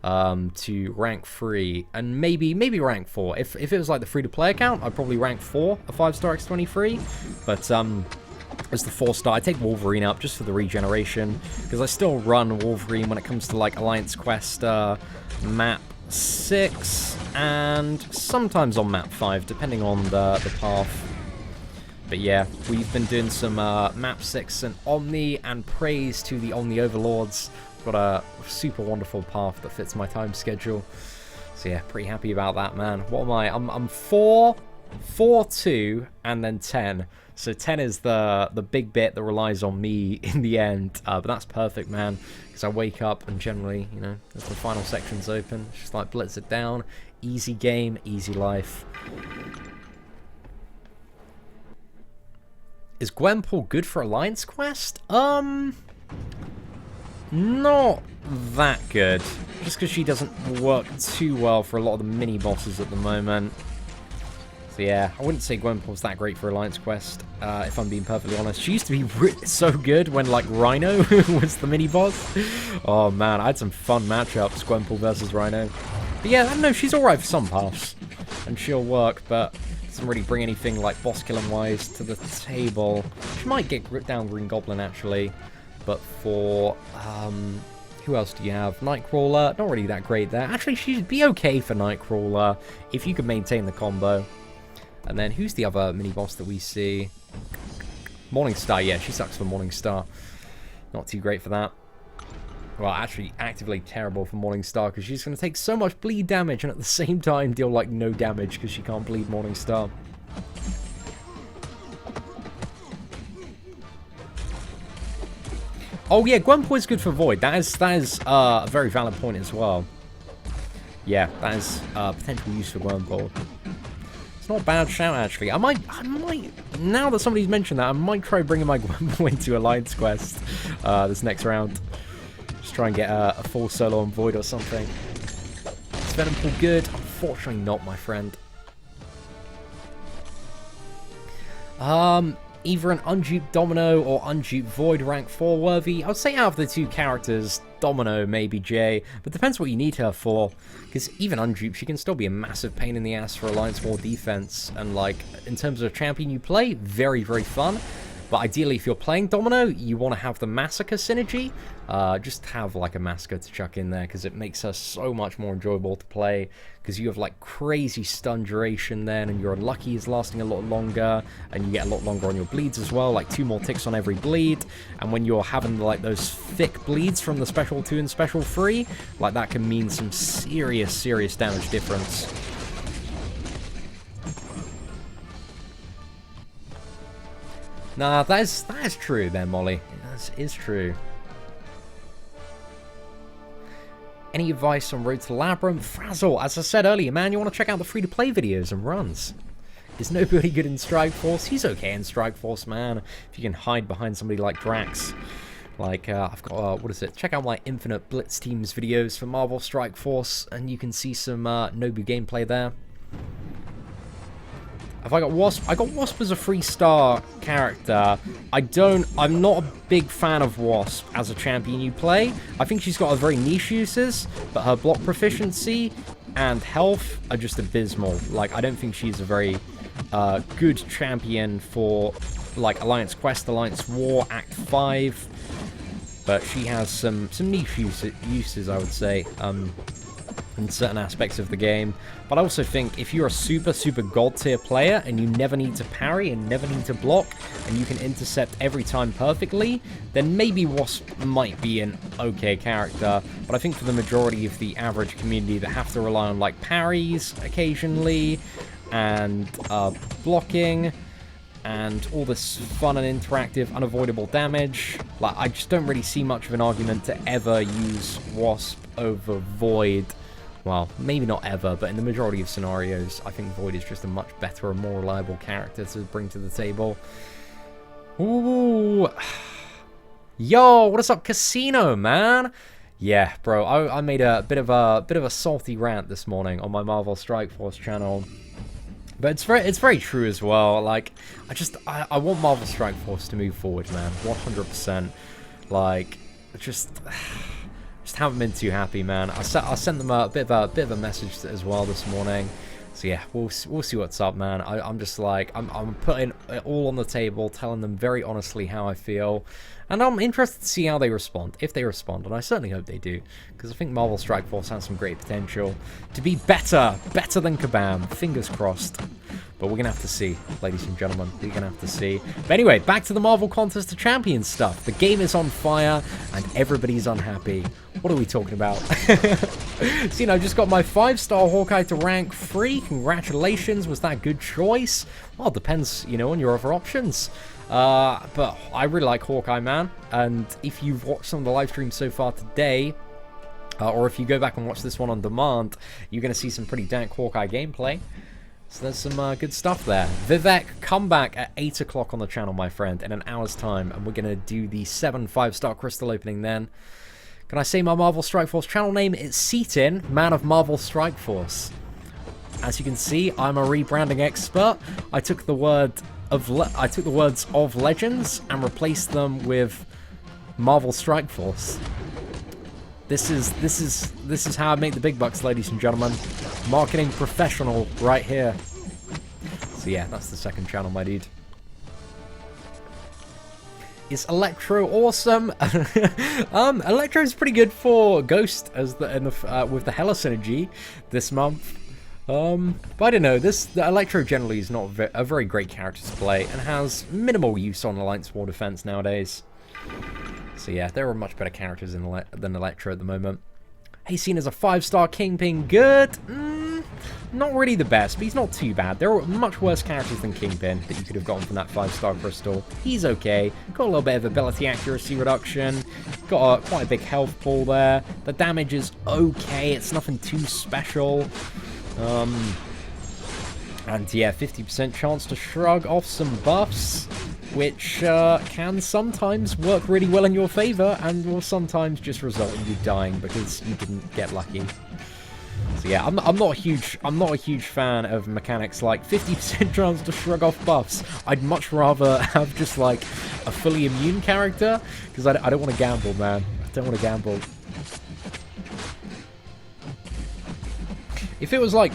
to rank 3 and maybe rank 4. If it was like the free-to-play account, I'd probably rank 4 a 5-star X23. But as the 4-star, I take Wolverine up just for the regeneration, because I still run Wolverine when it comes to like Alliance Quest map 6 and sometimes on map 5 depending on the path. But yeah, we've been doing some map 6 and Omni, and praise to the Omni Overlords. Got a super wonderful path that fits my time schedule. So yeah, pretty happy about that, man. What am I? I'm 4, 2, and then 10. So 10 is the big bit that relies on me in the end. But that's perfect, man. Because I wake up and generally, you know, as the final section's open, just like blitz it down. Easy game, easy life. Is Gwenpool good for Alliance Quest? Not that good. Just because she doesn't work too well for a lot of the mini-bosses at the moment. So yeah, I wouldn't say Gwenpool's that great for Alliance Quest, if I'm being perfectly honest. She used to be so good when, like, Rhino was the mini-boss. Oh man, I had some fun matchups, Gwenpool versus Rhino. But yeah, I don't know, she's alright for some paths. And she'll work, but doesn't really bring anything, like, boss-killing-wise to the table. She might get down Green Goblin, actually. But for, who else do you have? Nightcrawler, not really that great there. Actually, she'd be okay for Nightcrawler if you could maintain the combo. And then, who's the other mini-boss that we see? Morningstar, yeah, she sucks for Morningstar. Not too great for that. Well, actually, actively terrible for Morningstar, because she's going to take so much bleed damage, and at the same time deal, like, no damage, because she can't bleed Morningstar. Oh yeah, Gwenpool is good for Void. That is a very valid point as well. Yeah, that is potential use for Gwenpool. It's not a bad shout actually. I might now that somebody's mentioned that, I might try bringing my Gwenpool into Alliance Quest this next round. Just try and get a full solo on Void or something. Is Venom Pool good? Unfortunately not, my friend. Either an unduped Domino or unduped Void rank 4 worthy. I would say out of the two characters, Domino maybe Jay, but depends what you need her for. Because even unduped, she can still be a massive pain in the ass for Alliance War defense. And like, in terms of champion you play, very, very fun. But ideally, if you're playing Domino, you want to have the Massacre synergy. Just have like a Massacre to chuck in there, because it makes her so much more enjoyable to play. Because you have like crazy stun duration then, and your Unlucky is lasting a lot longer, and you get a lot longer on your bleeds as well, like 2 more ticks on every bleed. And when you're having like those thick bleeds from the Special 2 and Special 3, like that can mean some serious, serious damage difference. Nah, that is true then, Molly. That is true. Any advice on Road to Labyrinth? Frazzle, as I said earlier, man, you want to check out the free-to-play videos and runs. Is nobody good in Strike Force? He's okay in Strike Force, man. If you can hide behind somebody like Drax. Like, I've got, what is it? Check out my Infinite Blitz Teams videos for Marvel Strike Force, and you can see some Nobu gameplay there. Have I got Wasp? I got Wasp as a 3-star character. I'm not a big fan of Wasp as a champion you play. I think she's got a very niche uses, but her block proficiency and health are just abysmal. Like, I don't think she's a very good champion for, like, Alliance Quest, Alliance War, Act 5. But she has some niche uses, I would say, in certain aspects of the game. But I also think if you're a super, super god tier player and you never need to parry and never need to block and you can intercept every time perfectly, then maybe Wasp might be an okay character. But I think for the majority of the average community that have to rely on like parries occasionally and blocking and all this fun and interactive unavoidable damage, like I just don't really see much of an argument to ever use Wasp over Void. Well, maybe not ever, but in the majority of scenarios, I think Void is just a much better and more reliable character to bring to the table. Ooh. Yo, what is up, Casino, man? Yeah, bro, I made a bit of a salty rant this morning on my Marvel Strike Force channel. But it's very true as well. Like, I want Marvel Strike Force to move forward, man. 100%. Like, just haven't been too happy, man. I sent them a bit of a message as well this morning. So yeah, we'll see what's up, man. I'm just like, I'm putting it all on the table, telling them very honestly how I feel. And I'm interested to see how they respond, if they respond, and I certainly hope they do, because I think Marvel Strike Force has some great potential to be better than Kabam, fingers crossed. But we're going to have to see, ladies and gentlemen, we're going to have to see. But anyway, back to the Marvel Contest of Champions stuff. The game is on fire, and everybody's unhappy. What are we talking about? So, you know, just got my 5-star Hawkeye to rank 3. Congratulations, was that a good choice? Well, it depends, you know, on your other options. But I really like Hawkeye, man, and if you've watched some of the live streams so far today, or if you go back and watch this one on demand, you're going to see some pretty dank Hawkeye gameplay. So there's some good stuff there. Vivek, come back at 8 o'clock on the channel, my friend, in an hour's time, and we're going to do the 7 5-star crystal opening then. Can I say my Marvel Strike Force channel name? It's Seatin, man of Marvel Strike Force. As you can see, I'm a rebranding expert. I took the words of Legends and replaced them with Marvel Strike Force. This is how I make the big bucks, ladies and gentlemen. Marketing professional right here. So yeah, that's the second channel, my dude. Is Electro awesome? Electro's pretty good for Ghost as with the Hella synergy this month. But I don't know, the Electro generally is not a very great character to play and has minimal use on Alliance War Defense nowadays. So yeah, there are much better characters than Electro at the moment. Hey, seen as a 5-star Kingpin, good? Not really the best, but he's not too bad. There are much worse characters than Kingpin that you could have gotten from that 5-star crystal. He's okay. Got a little bit of ability accuracy reduction. Got quite a big health pool there. The damage is okay. It's nothing too special. And yeah, 50% chance to shrug off some buffs, which can sometimes work really well in your favor, and will sometimes just result in you dying because you didn't get lucky. So yeah, I'm not a huge fan of mechanics like 50% chance to shrug off buffs. I'd much rather have just like a fully immune character, because I don't want to gamble, man. I don't want to gamble. If it was like,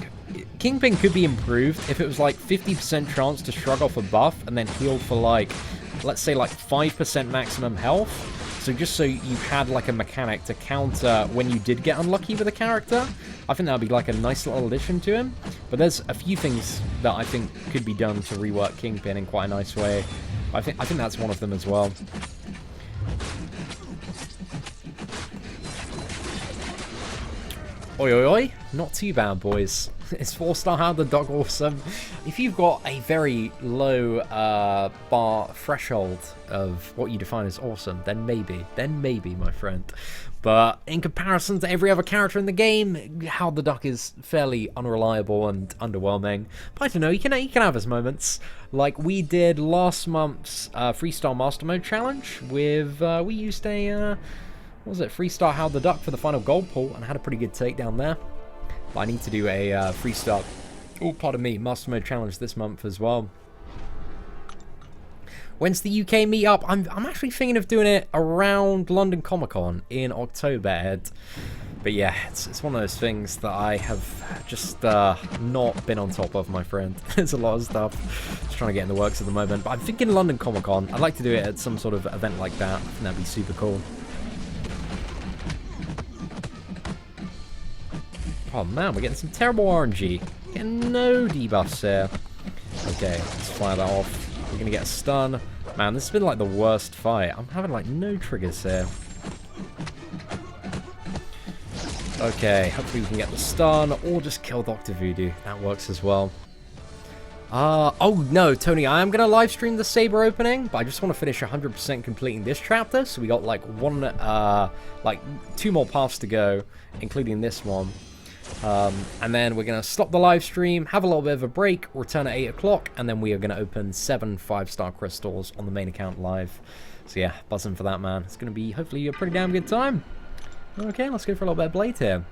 Kingpin could be improved if it was like 50% chance to shrug off a buff and then heal for like, let's say like 5% maximum health. So just so you had like a mechanic to counter when you did get unlucky with a character. I think that would be like a nice little addition to him. But there's a few things that I think could be done to rework Kingpin in quite a nice way. I think that's one of them as well. Oi, oi, oi. Not too bad, boys. Is 4-star How the Dog awesome? If you've got a very low bar threshold of what you define as awesome, then maybe, my friend. But in comparison to every other character in the game, How the Duck is fairly unreliable and underwhelming. But I don't know, you can have his moments. Like we did last month's 3-star Master Mode challenge with, we used a, what was it, 3-star How the Duck for the final gold pool, and had a pretty good takedown there. But I need to do a 3-star, oh, pardon me, Master Mode challenge this month as well. When's the UK meetup? I'm actually thinking of doing it around London Comic Con in October, Ed. But yeah, it's one of those things that I have just not been on top of, my friend. There's a lot of stuff just trying to get in the works at the moment. But I'm thinking London Comic Con. I'd like to do it at some sort of event like that. I think that'd be super cool. Oh man, we're getting some terrible RNG. Getting no debuffs here. Okay, let's fire that off. We're gonna get a stun. Man, this has been like the worst fight. I'm having like no triggers here. Okay, hopefully we can get the stun or just kill Dr. Voodoo. That works as well. Oh no, Tony, I am gonna live stream the Saber opening, but I just want to finish 100% completing this chapter. So we got like like 2 more paths to go, including this one. And then we're going to stop the live stream, have a little bit of a break, return at 8 o'clock, and then we are going to open 7 5-star crystals on the main account live. So yeah, buzzing for that, man. It's going to be hopefully a pretty damn good time. Okay, let's go for a little bit of Blade here.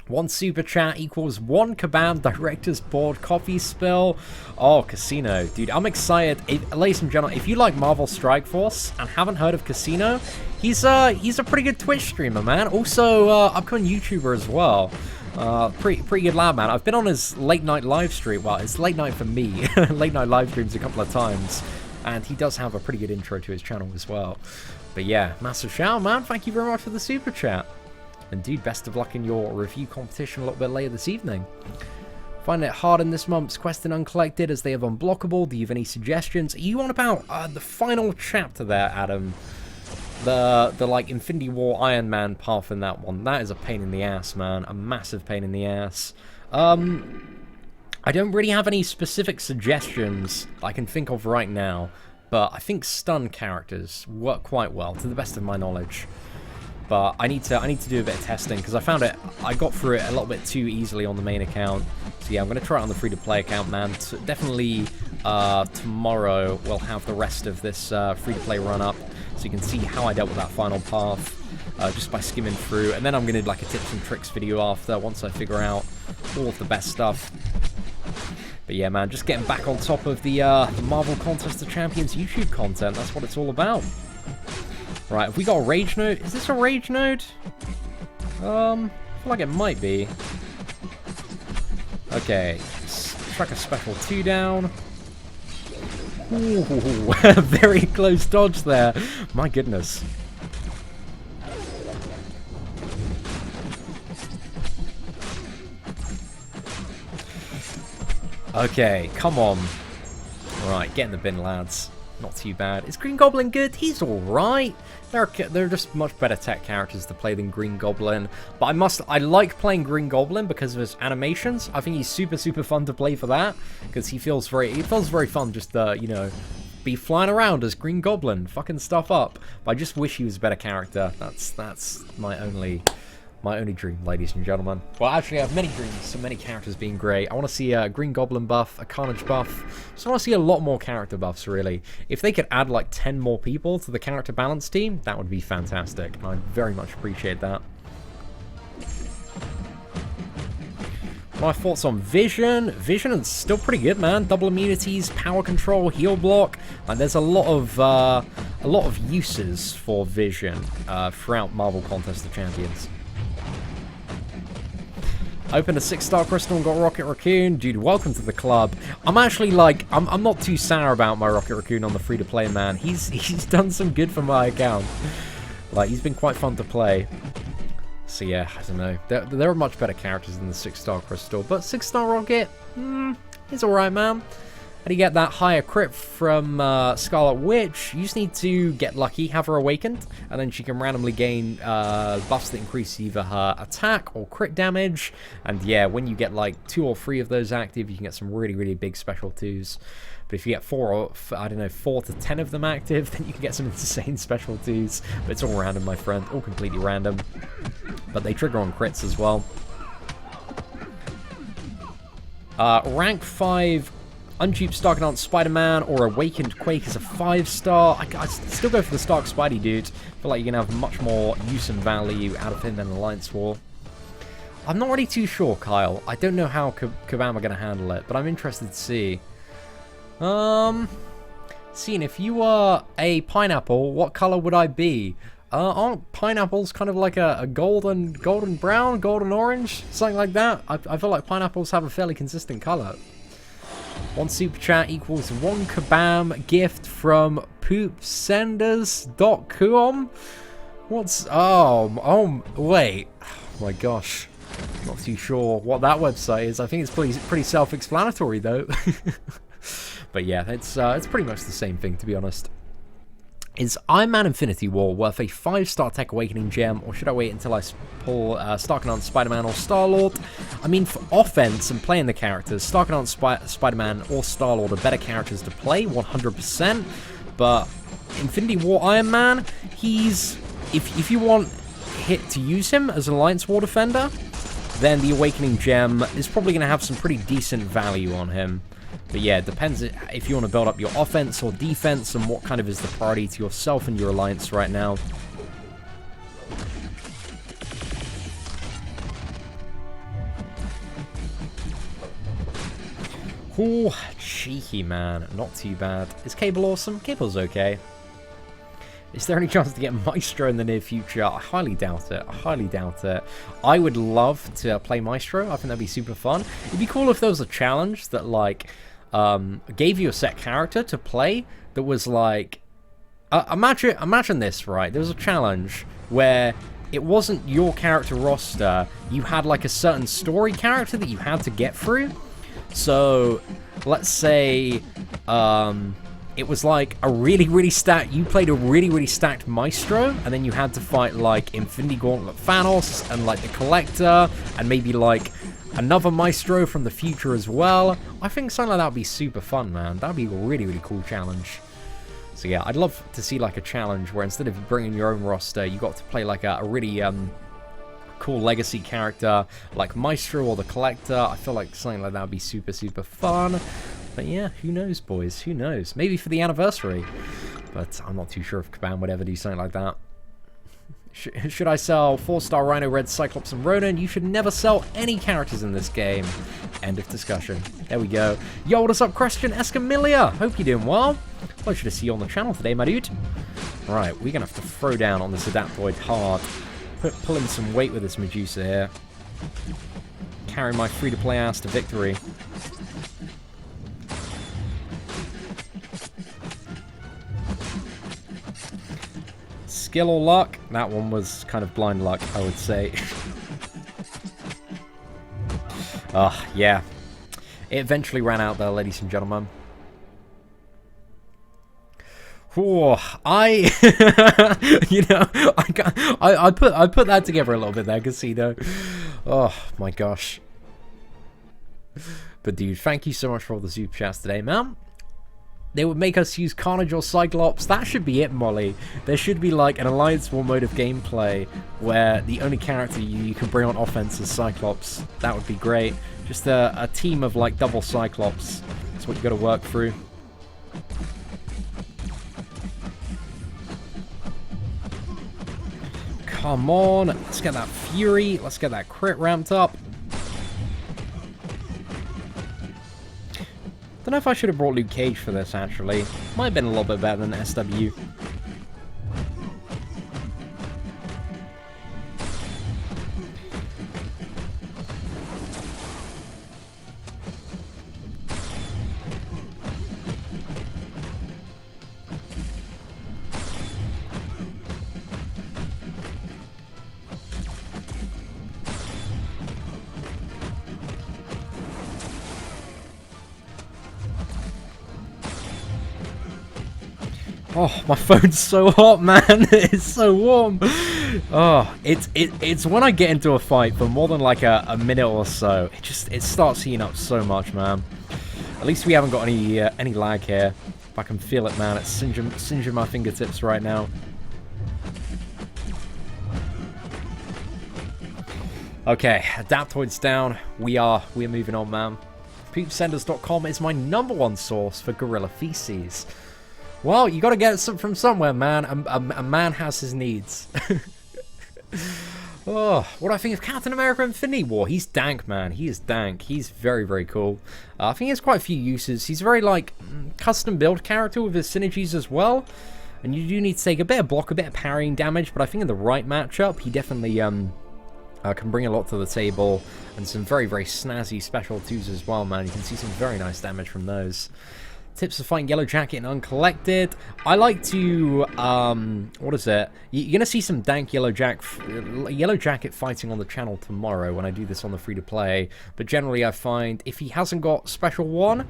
1 super chat equals 1 Kabam director's board coffee spill. Oh, Casino. Dude, I'm excited. Ladies and gentlemen, if you like Marvel Strike Force and haven't heard of Casino, he's a pretty good Twitch streamer, man. Also, upcoming YouTuber as well. Pretty good lad, man. I've been on his late night live stream. Well, it's late night for me. Late night live streams a couple of times. And he does have a pretty good intro to his channel as well. But yeah, massive shout, man. Thank you very much for the super chat. And dude, best of luck in your review competition a little bit later this evening. Find it hard in this month's Quest and Uncollected as they have Unblockable. Do you have any suggestions? Are you on about the final chapter there, Adam? The like Infinity War Iron Man path in that one. That is a pain in the ass, man. A massive pain in the ass. I don't really have any specific suggestions I can think of right now, but I think stun characters work quite well, to the best of my knowledge. But I need to do a bit of testing because I got through it a little bit too easily on the main account. So yeah, I'm going to try it on the free-to-play account, man. So definitely tomorrow we'll have the rest of this free-to-play run up, so you can see how I dealt with that final path just by skimming through. And then I'm going to do like a tips and tricks video after, once I figure out all of the best stuff. But yeah, man, just getting back on top of the Marvel Contest of Champions YouTube content. That's what it's all about. Right, have we got a rage node? Is this a rage node? I feel like it might be. Okay, track a special 2 down. Ooh, very close dodge there. My goodness. Okay, come on. Right, get in the bin, lads. Not too bad. Is Green Goblin good? He's alright. They're just much better tech characters to play than Green Goblin. But I like playing Green Goblin because of his animations. I think he's super fun to play for that. Because he feels very fun just you know, be flying around as Green Goblin, fucking stuff up. But I just wish he was a better character. That's my only dream, ladies and gentlemen. Well, actually, I have many dreams, so many characters being great. I want to see a Green Goblin buff, a Carnage buff. So I want to see a lot more character buffs, really. If they could add like 10 more people to the character balance team, that would be fantastic. And I'd very much appreciate that. My thoughts on Vision. Vision is still pretty good, man. Double immunities, power control, heal block. And there's a lot of uses for Vision throughout Marvel Contest of Champions. Opened a 6-star crystal and got Rocket Raccoon. Dude, welcome to the club. I'm actually like, I'm not too sour about my Rocket Raccoon on the free-to-play, man. He's done some good for my account. Like, he's been quite fun to play. So yeah, I don't know. There are much better characters than the 6-star crystal, but 6-star Rocket, he's alright, man. How do you get that higher crit from Scarlet Witch? You just need to get lucky, have her awakened, and then she can randomly gain buffs that increase either her attack or crit damage. And yeah, when you get like 2 or 3 of those active, you can get some really big special 2s. But if you get 4 to 10 of them active, then you can get some insane special 2s. But it's all random, my friend, all completely random. But they trigger on crits as well. Rank 5 Unduped Starknut Spider-Man or Awakened Quake is a 5-star. I'd still go for the Stark Spidey, dude. I feel like you're going to have much more use and value out of him than Alliance War. I'm not really too sure, Kyle. I don't know how Kabam are going to handle it, but I'm interested to see. Seeing if you were a pineapple, what color would I be? Aren't pineapples kind of like a golden brown, golden orange? Something like that? I feel like pineapples have a fairly consistent color. 1 super chat equals 1 Kabam gift from poopsenders.com. What's... Oh, wait. Oh my gosh. Not too sure what that website is. I think it's pretty self-explanatory, though. But yeah, it's pretty much the same thing, to be honest. Is Iron Man Infinity War worth a 5-star Tech Awakening gem, or should I wait until I pull Starknut Spider-Man or Star-Lord? I mean, for offense and playing the characters, Starknut Spider-Man or Star-Lord are better characters to play, 100%. But Infinity War Iron Man, he's... If you want to use him as an Alliance War defender, then the Awakening gem is probably going to have some pretty decent value on him. But yeah, it depends if you want to build up your offense or defense and what kind of is the priority to yourself and your alliance right now. Ooh, cheeky, man. Not too bad. Is Cable awesome? Cable's okay. Is there any chance to get Maestro in the near future? I highly doubt it. I highly doubt it. I would love to play Maestro. I think that'd be super fun. It'd be cool if there was a challenge that, like, gave you a set character to play that was, like... imagine this, right? There was a challenge where it wasn't your character roster. You had, like, a certain story character that you had to get through. So, let's say... it was like a really stacked... You played a really stacked Maestro, and then you had to fight, like, Infinity Gauntlet Thanos, and, like, the Collector, and maybe, like, another Maestro from the future as well. I think something like that would be super fun, man. That would be a really cool challenge. So, yeah, I'd love to see, like, a challenge where instead of bringing your own roster, you got to play, like, a really, cool legacy character, like Maestro or the Collector. I feel like something like that would be super fun. But yeah, who knows, boys? Who knows? Maybe for the anniversary. But I'm not too sure if Kabam would ever do something like that. Should I sell 4-star Rhino, Red, Cyclops, and Ronan? You should never sell any characters in this game. End of discussion. There we go. Yo, what is up, Christian Escamilla? Hope you're doing well. Pleasure to see you on the channel today, my dude. Right, we're going to have to throw down on this Adaptoid hard. Pull in some weight with this Medusa here. Carry my free-to-play ass to victory. Skill or luck? That one was kind of blind luck, I would say. Yeah. It eventually ran out there, ladies and gentlemen. Oh, you know, I put that together a little bit there, Casino. Oh my gosh. But dude, thank you so much for all the super chats today, man. They would make us use Carnage or Cyclops. That should be it, Molly. There should be like an Alliance War mode of gameplay where the only character you can bring on offense is Cyclops. That would be great. Just a team of like double Cyclops. That's what you got to work through. Come on, let's get that Fury. Let's get that crit ramped up. Don't know if I should have brought Luke Cage for this, actually. Might have been a little bit better than SW. Oh, my phone's so hot, man. It's so warm. Oh, it's when I get into a fight for more than like a minute or so, it starts heating up so much, man. At least we haven't got any lag here. If I can feel it, man, it's singeing my fingertips right now. Okay, Adaptoid's down. We're moving on, man. Poopsenders.com is my #1 source for gorilla feces. Well, you got to get it from somewhere, man. A man has his needs. Oh, what do I think of Captain America Infinity War? He's dank, man. He is dank. He's very cool. I think he has quite a few uses. He's a very, like, custom build character with his synergies as well. And you do need to take a bit of block, a bit of parrying damage. But I think in the right matchup, he definitely can bring a lot to the table. And some very snazzy special twos as well, man. You can see some very nice damage from those. Tips for fighting Yellow Jacket and Uncollected. I like to, what is it? You're going to see some dank Yellow Jacket fighting on the channel tomorrow when I do this on the free-to-play. But generally I find if he hasn't got Special 1,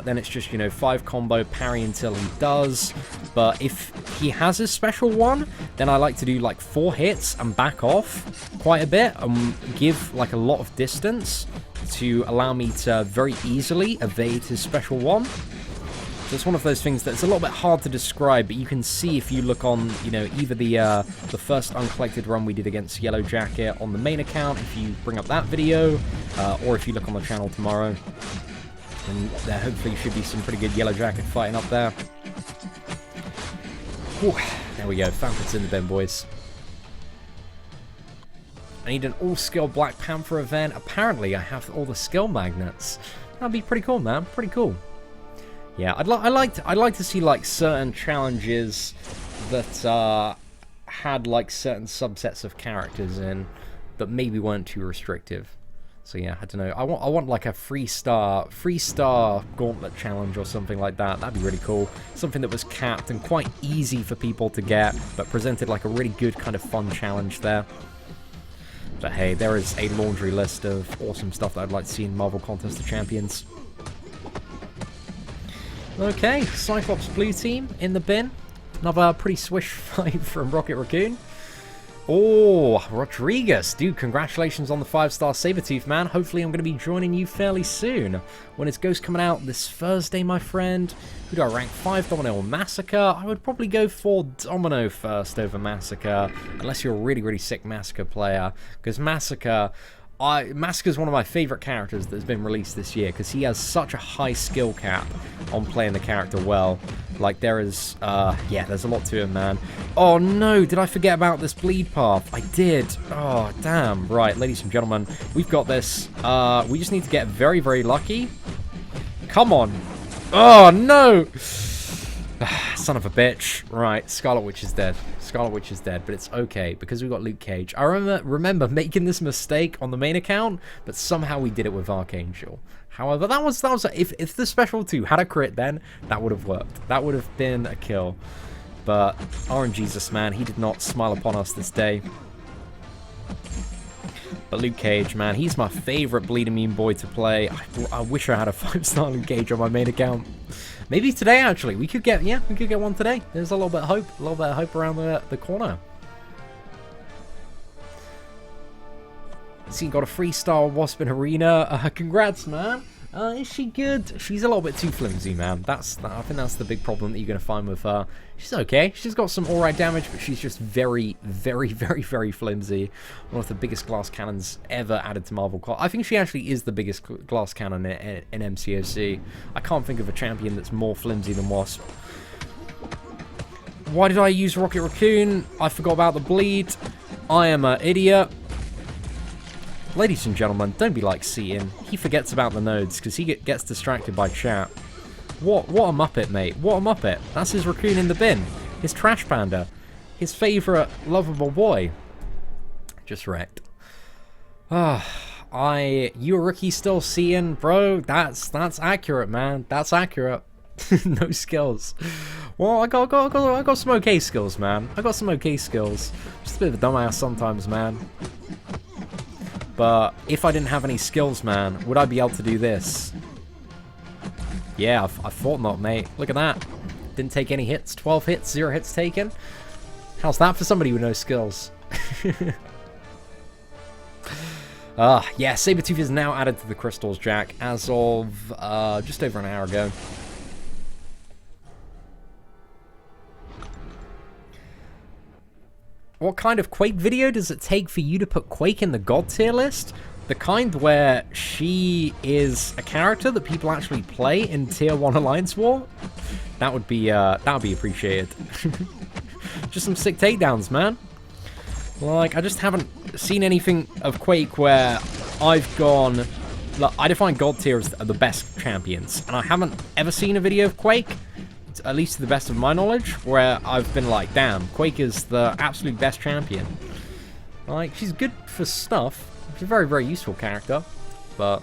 then it's just, you know, 5 combo, parry until he does. But if he has his Special 1, then I like to do like 4 hits and back off quite a bit and give like a lot of distance to allow me to very easily evade his Special 1. So it's one of those things that's a little bit hard to describe, but you can see if you look on, you know, either the first Uncollected run we did against Yellow Jacket on the main account, if you bring up that video, or if you look on the channel tomorrow. And there hopefully should be some pretty good Yellow Jacket fighting up there. Whew, there we go, Falcon's in the bin, boys. I need an all-skill Black Panther event. Apparently, I have all the skill magnets. That'd be pretty cool, man. Pretty cool. Yeah, I'd like to see like certain challenges that had like certain subsets of characters in that maybe weren't too restrictive. So yeah, I don't know. I want like a free star gauntlet challenge or something like that. That'd be really cool. Something that was capped and quite easy for people to get, but presented like a really good kind of fun challenge there. But hey, there is a laundry list of awesome stuff that I'd like to see in Marvel Contest of Champions. Okay, Cyclops Blue Team in the bin. Another pretty swish fight from Rocket Raccoon. Oh, Rodriguez. Dude, congratulations on the 5-star Sabretooth, man. Hopefully I'm going to be joining you fairly soon. When is Ghost coming out? This Thursday, my friend. Who do I rank? 5 Domino or Massacre? I would probably go for Domino first over Massacre. Unless you're a really, really sick Massacre player. Because Massacre's one of my favourite characters that's been released this year, because he has such a high skill cap on playing the character well. Like, there is, yeah, there's a lot to him, man. Oh, no, did I forget about this bleed path? I did. Oh, damn. Right, ladies and gentlemen, we've got this. We just need to get very, very lucky. Come on. Oh, no. Son of a bitch. Right, Scarlet Witch is dead. Scarlet Witch is dead, but it's okay because we've got Luke Cage. I remember making this mistake on the main account, but somehow we did it with Archangel. However, that was if the special 2 had a crit, then that would have worked. That would have been a kill. But RNGesus, man, he did not smile upon us this day. But Luke Cage, man, he's my favorite bleed immune boy to play. I wish I had a 5-star Luke Cage on my main account. Maybe today, actually. We could get one today. There's a little bit of hope, around the corner. See, got a 3-star Wasp in Arena. Congrats, man. Is she good? She's a little bit too flimsy, man. I think that's the big problem that you're going to find with her. She's okay. She's got some alright damage, but she's just very, very, very, very flimsy. One of the biggest glass cannons ever added to Marvel. I think she actually is the biggest glass cannon in MCOC. I can't think of a champion that's more flimsy than Wasp. Why did I use Rocket Raccoon? I forgot about the bleed. I am an idiot. Ladies and gentlemen, don't be like Seatin. He forgets about the nodes because he gets distracted by chat. What a muppet, mate. What a muppet. That's his raccoon in the bin. His trash panda. His favourite lovable boy. Just wrecked. You a rookie still, Seatin? Bro, that's accurate, man. That's accurate. No skills. Well, I got some okay skills, man. I got some okay skills. Just a bit of a dumbass sometimes, man. But if I didn't have any skills, man, would I be able to do this? Yeah, I thought not, mate. Look at that. Didn't take any hits. 12 hits, 0 hits taken. How's that for somebody with no skills? Yeah, Sabretooth is now added to the Crystals, Jack, as of just over an hour ago. What kind of Quake video does it take for you to put Quake in the God tier list? The kind where she is a character that people actually play in Tier 1 Alliance War? That would be appreciated. Just some sick takedowns, man. Like, I just haven't seen anything of Quake where I've gone... Like, I define God tier as the best champions, and I haven't ever seen a video of Quake, at least to the best of my knowledge, where I've been like, damn, Quake is the absolute best champion. Like, she's good for stuff. She's a very, very useful character. But,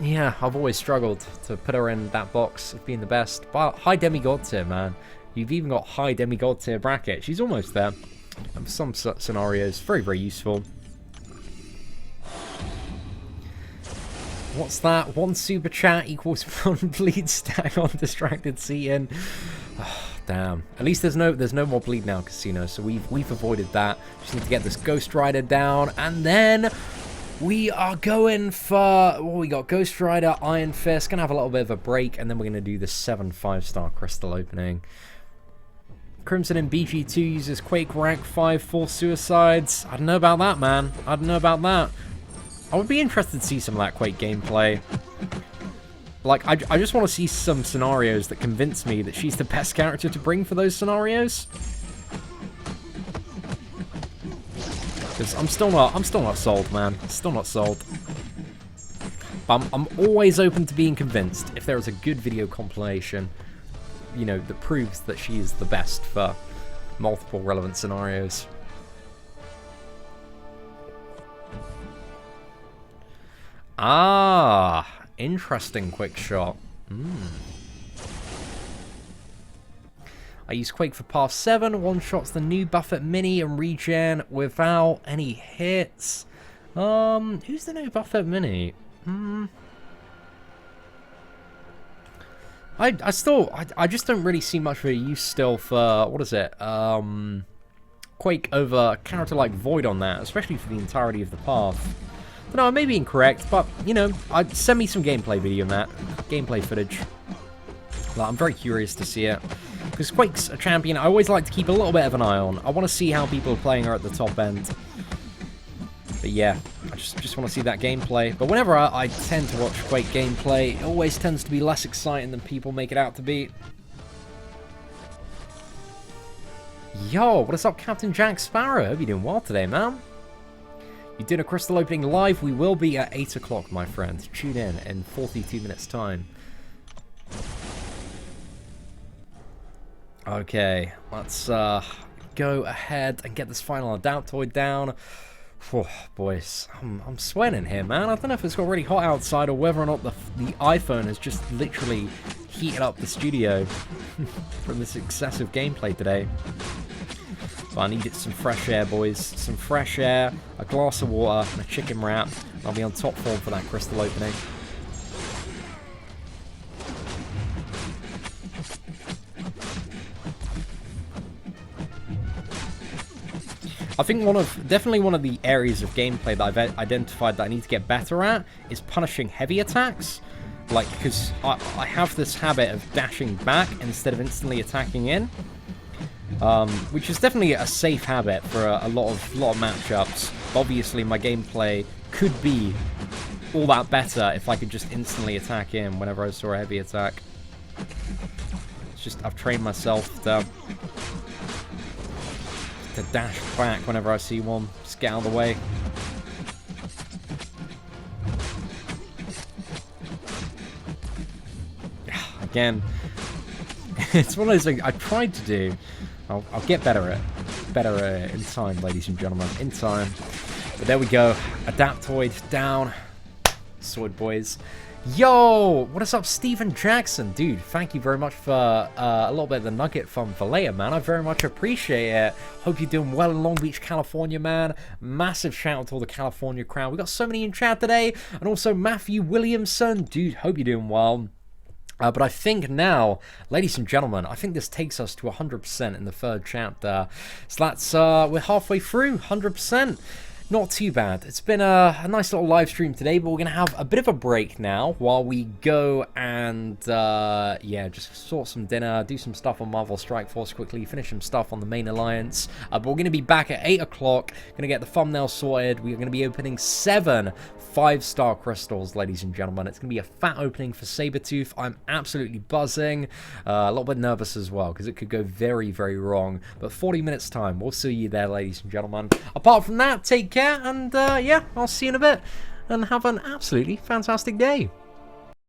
yeah, I've always struggled to put her in that box of being the best. But high demigod tier, man. You've even got high demigod tier bracket. She's almost there. And for some scenarios, very, very useful. What's that? 1 super chat equals 1 bleed stack on distracted Seatin. Oh, damn. At least there's no more bleed now, Casino. So we've avoided that. Just need to get this Ghost Rider down, and then we are going for. Well, we got Ghost Rider, Iron Fist. Gonna have a little bit of a break, and then we're gonna do the 7 5-star crystal opening. Crimson in BG2 uses Quake rank 5 full suicides. I don't know about that, man. I don't know about that. I would be interested to see some of that Quake gameplay. Like, I just want to see some scenarios that convince me that she's the best character to bring for those scenarios. Because I'm still not sold, man. Still not sold. But I'm always open to being convinced if there is a good video compilation, you know, that proves that she is the best for multiple relevant scenarios. Ah, interesting quick shot. I use Quake for Path 7, one-shots the new Buffett Mini and regen without any hits. Who's the new Buffett Mini? I just don't really see much of a use still for, what is it, Quake over a character like Void on that, especially for the entirety of the path. But no, I may be incorrect, but, you know, send me some gameplay video on that, gameplay footage. Like, I'm very curious to see it, because Quake's a champion I always like to keep a little bit of an eye on. I want to see how people are playing her at the top end. But yeah, I just want to see that gameplay. But whenever I tend to watch Quake gameplay, it always tends to be less exciting than people make it out to be. Yo, what is up, Captain Jack Sparrow? Hope you're doing well today, man. You're doing a crystal opening live. We will be at 8 o'clock, my friend. Tune in 42 minutes' time. Okay, let's go ahead and get this final Adaptoid down. Oh, boys, I'm sweating here, man. I don't know if it's got really hot outside or whether or not the iPhone has just literally heated up the studio from this excessive gameplay today. But I needed some fresh air, boys. Some fresh air, a glass of water, and a chicken wrap. And I'll be on top form for that crystal opening. I think definitely one of the areas of gameplay that I've identified that I need to get better at is punishing heavy attacks. Like, because I have this habit of dashing back instead of instantly attacking in. Which is definitely a safe habit for a lot of matchups. Obviously, my gameplay could be all that better if I could just instantly attack in whenever I saw a heavy attack. It's just, I've trained myself to dash back whenever I see one. Just get out of the way. Again, it's one of those things I tried to do. I'll get better at it in time, ladies and gentlemen, in time. But there we go. Adaptoid down. Sword boys. Yo, what is up, Stephen Jackson? Dude, thank you very much for a little bit of the nugget from for later, man. I very much appreciate it. Hope you're doing well in Long Beach, California, man. Massive shout out to all the California crowd. We got so many in chat today. And also Matthew Williamson. Dude, hope you're doing well. But I think now, ladies and gentlemen, I think this takes us to 100% in the third chapter. So that's, we're halfway through, 100%. Not too bad. It's been a nice little live stream today, but we're going to have a bit of a break now while we go and, yeah, just sort some dinner, do some stuff on Marvel Strike Force quickly, finish some stuff on the main alliance. But we're going to be back at 8 o'clock, going to get the thumbnail sorted. We're going to be opening 7 5-star crystals, ladies and gentlemen. It's going to be a fat opening for Sabretooth. I'm absolutely buzzing. A little bit nervous as well, because it could go very, very wrong. But 40 minutes time. We'll see you there, ladies and gentlemen. Apart from that, take care, and yeah, I'll see you in a bit. And have an absolutely fantastic day.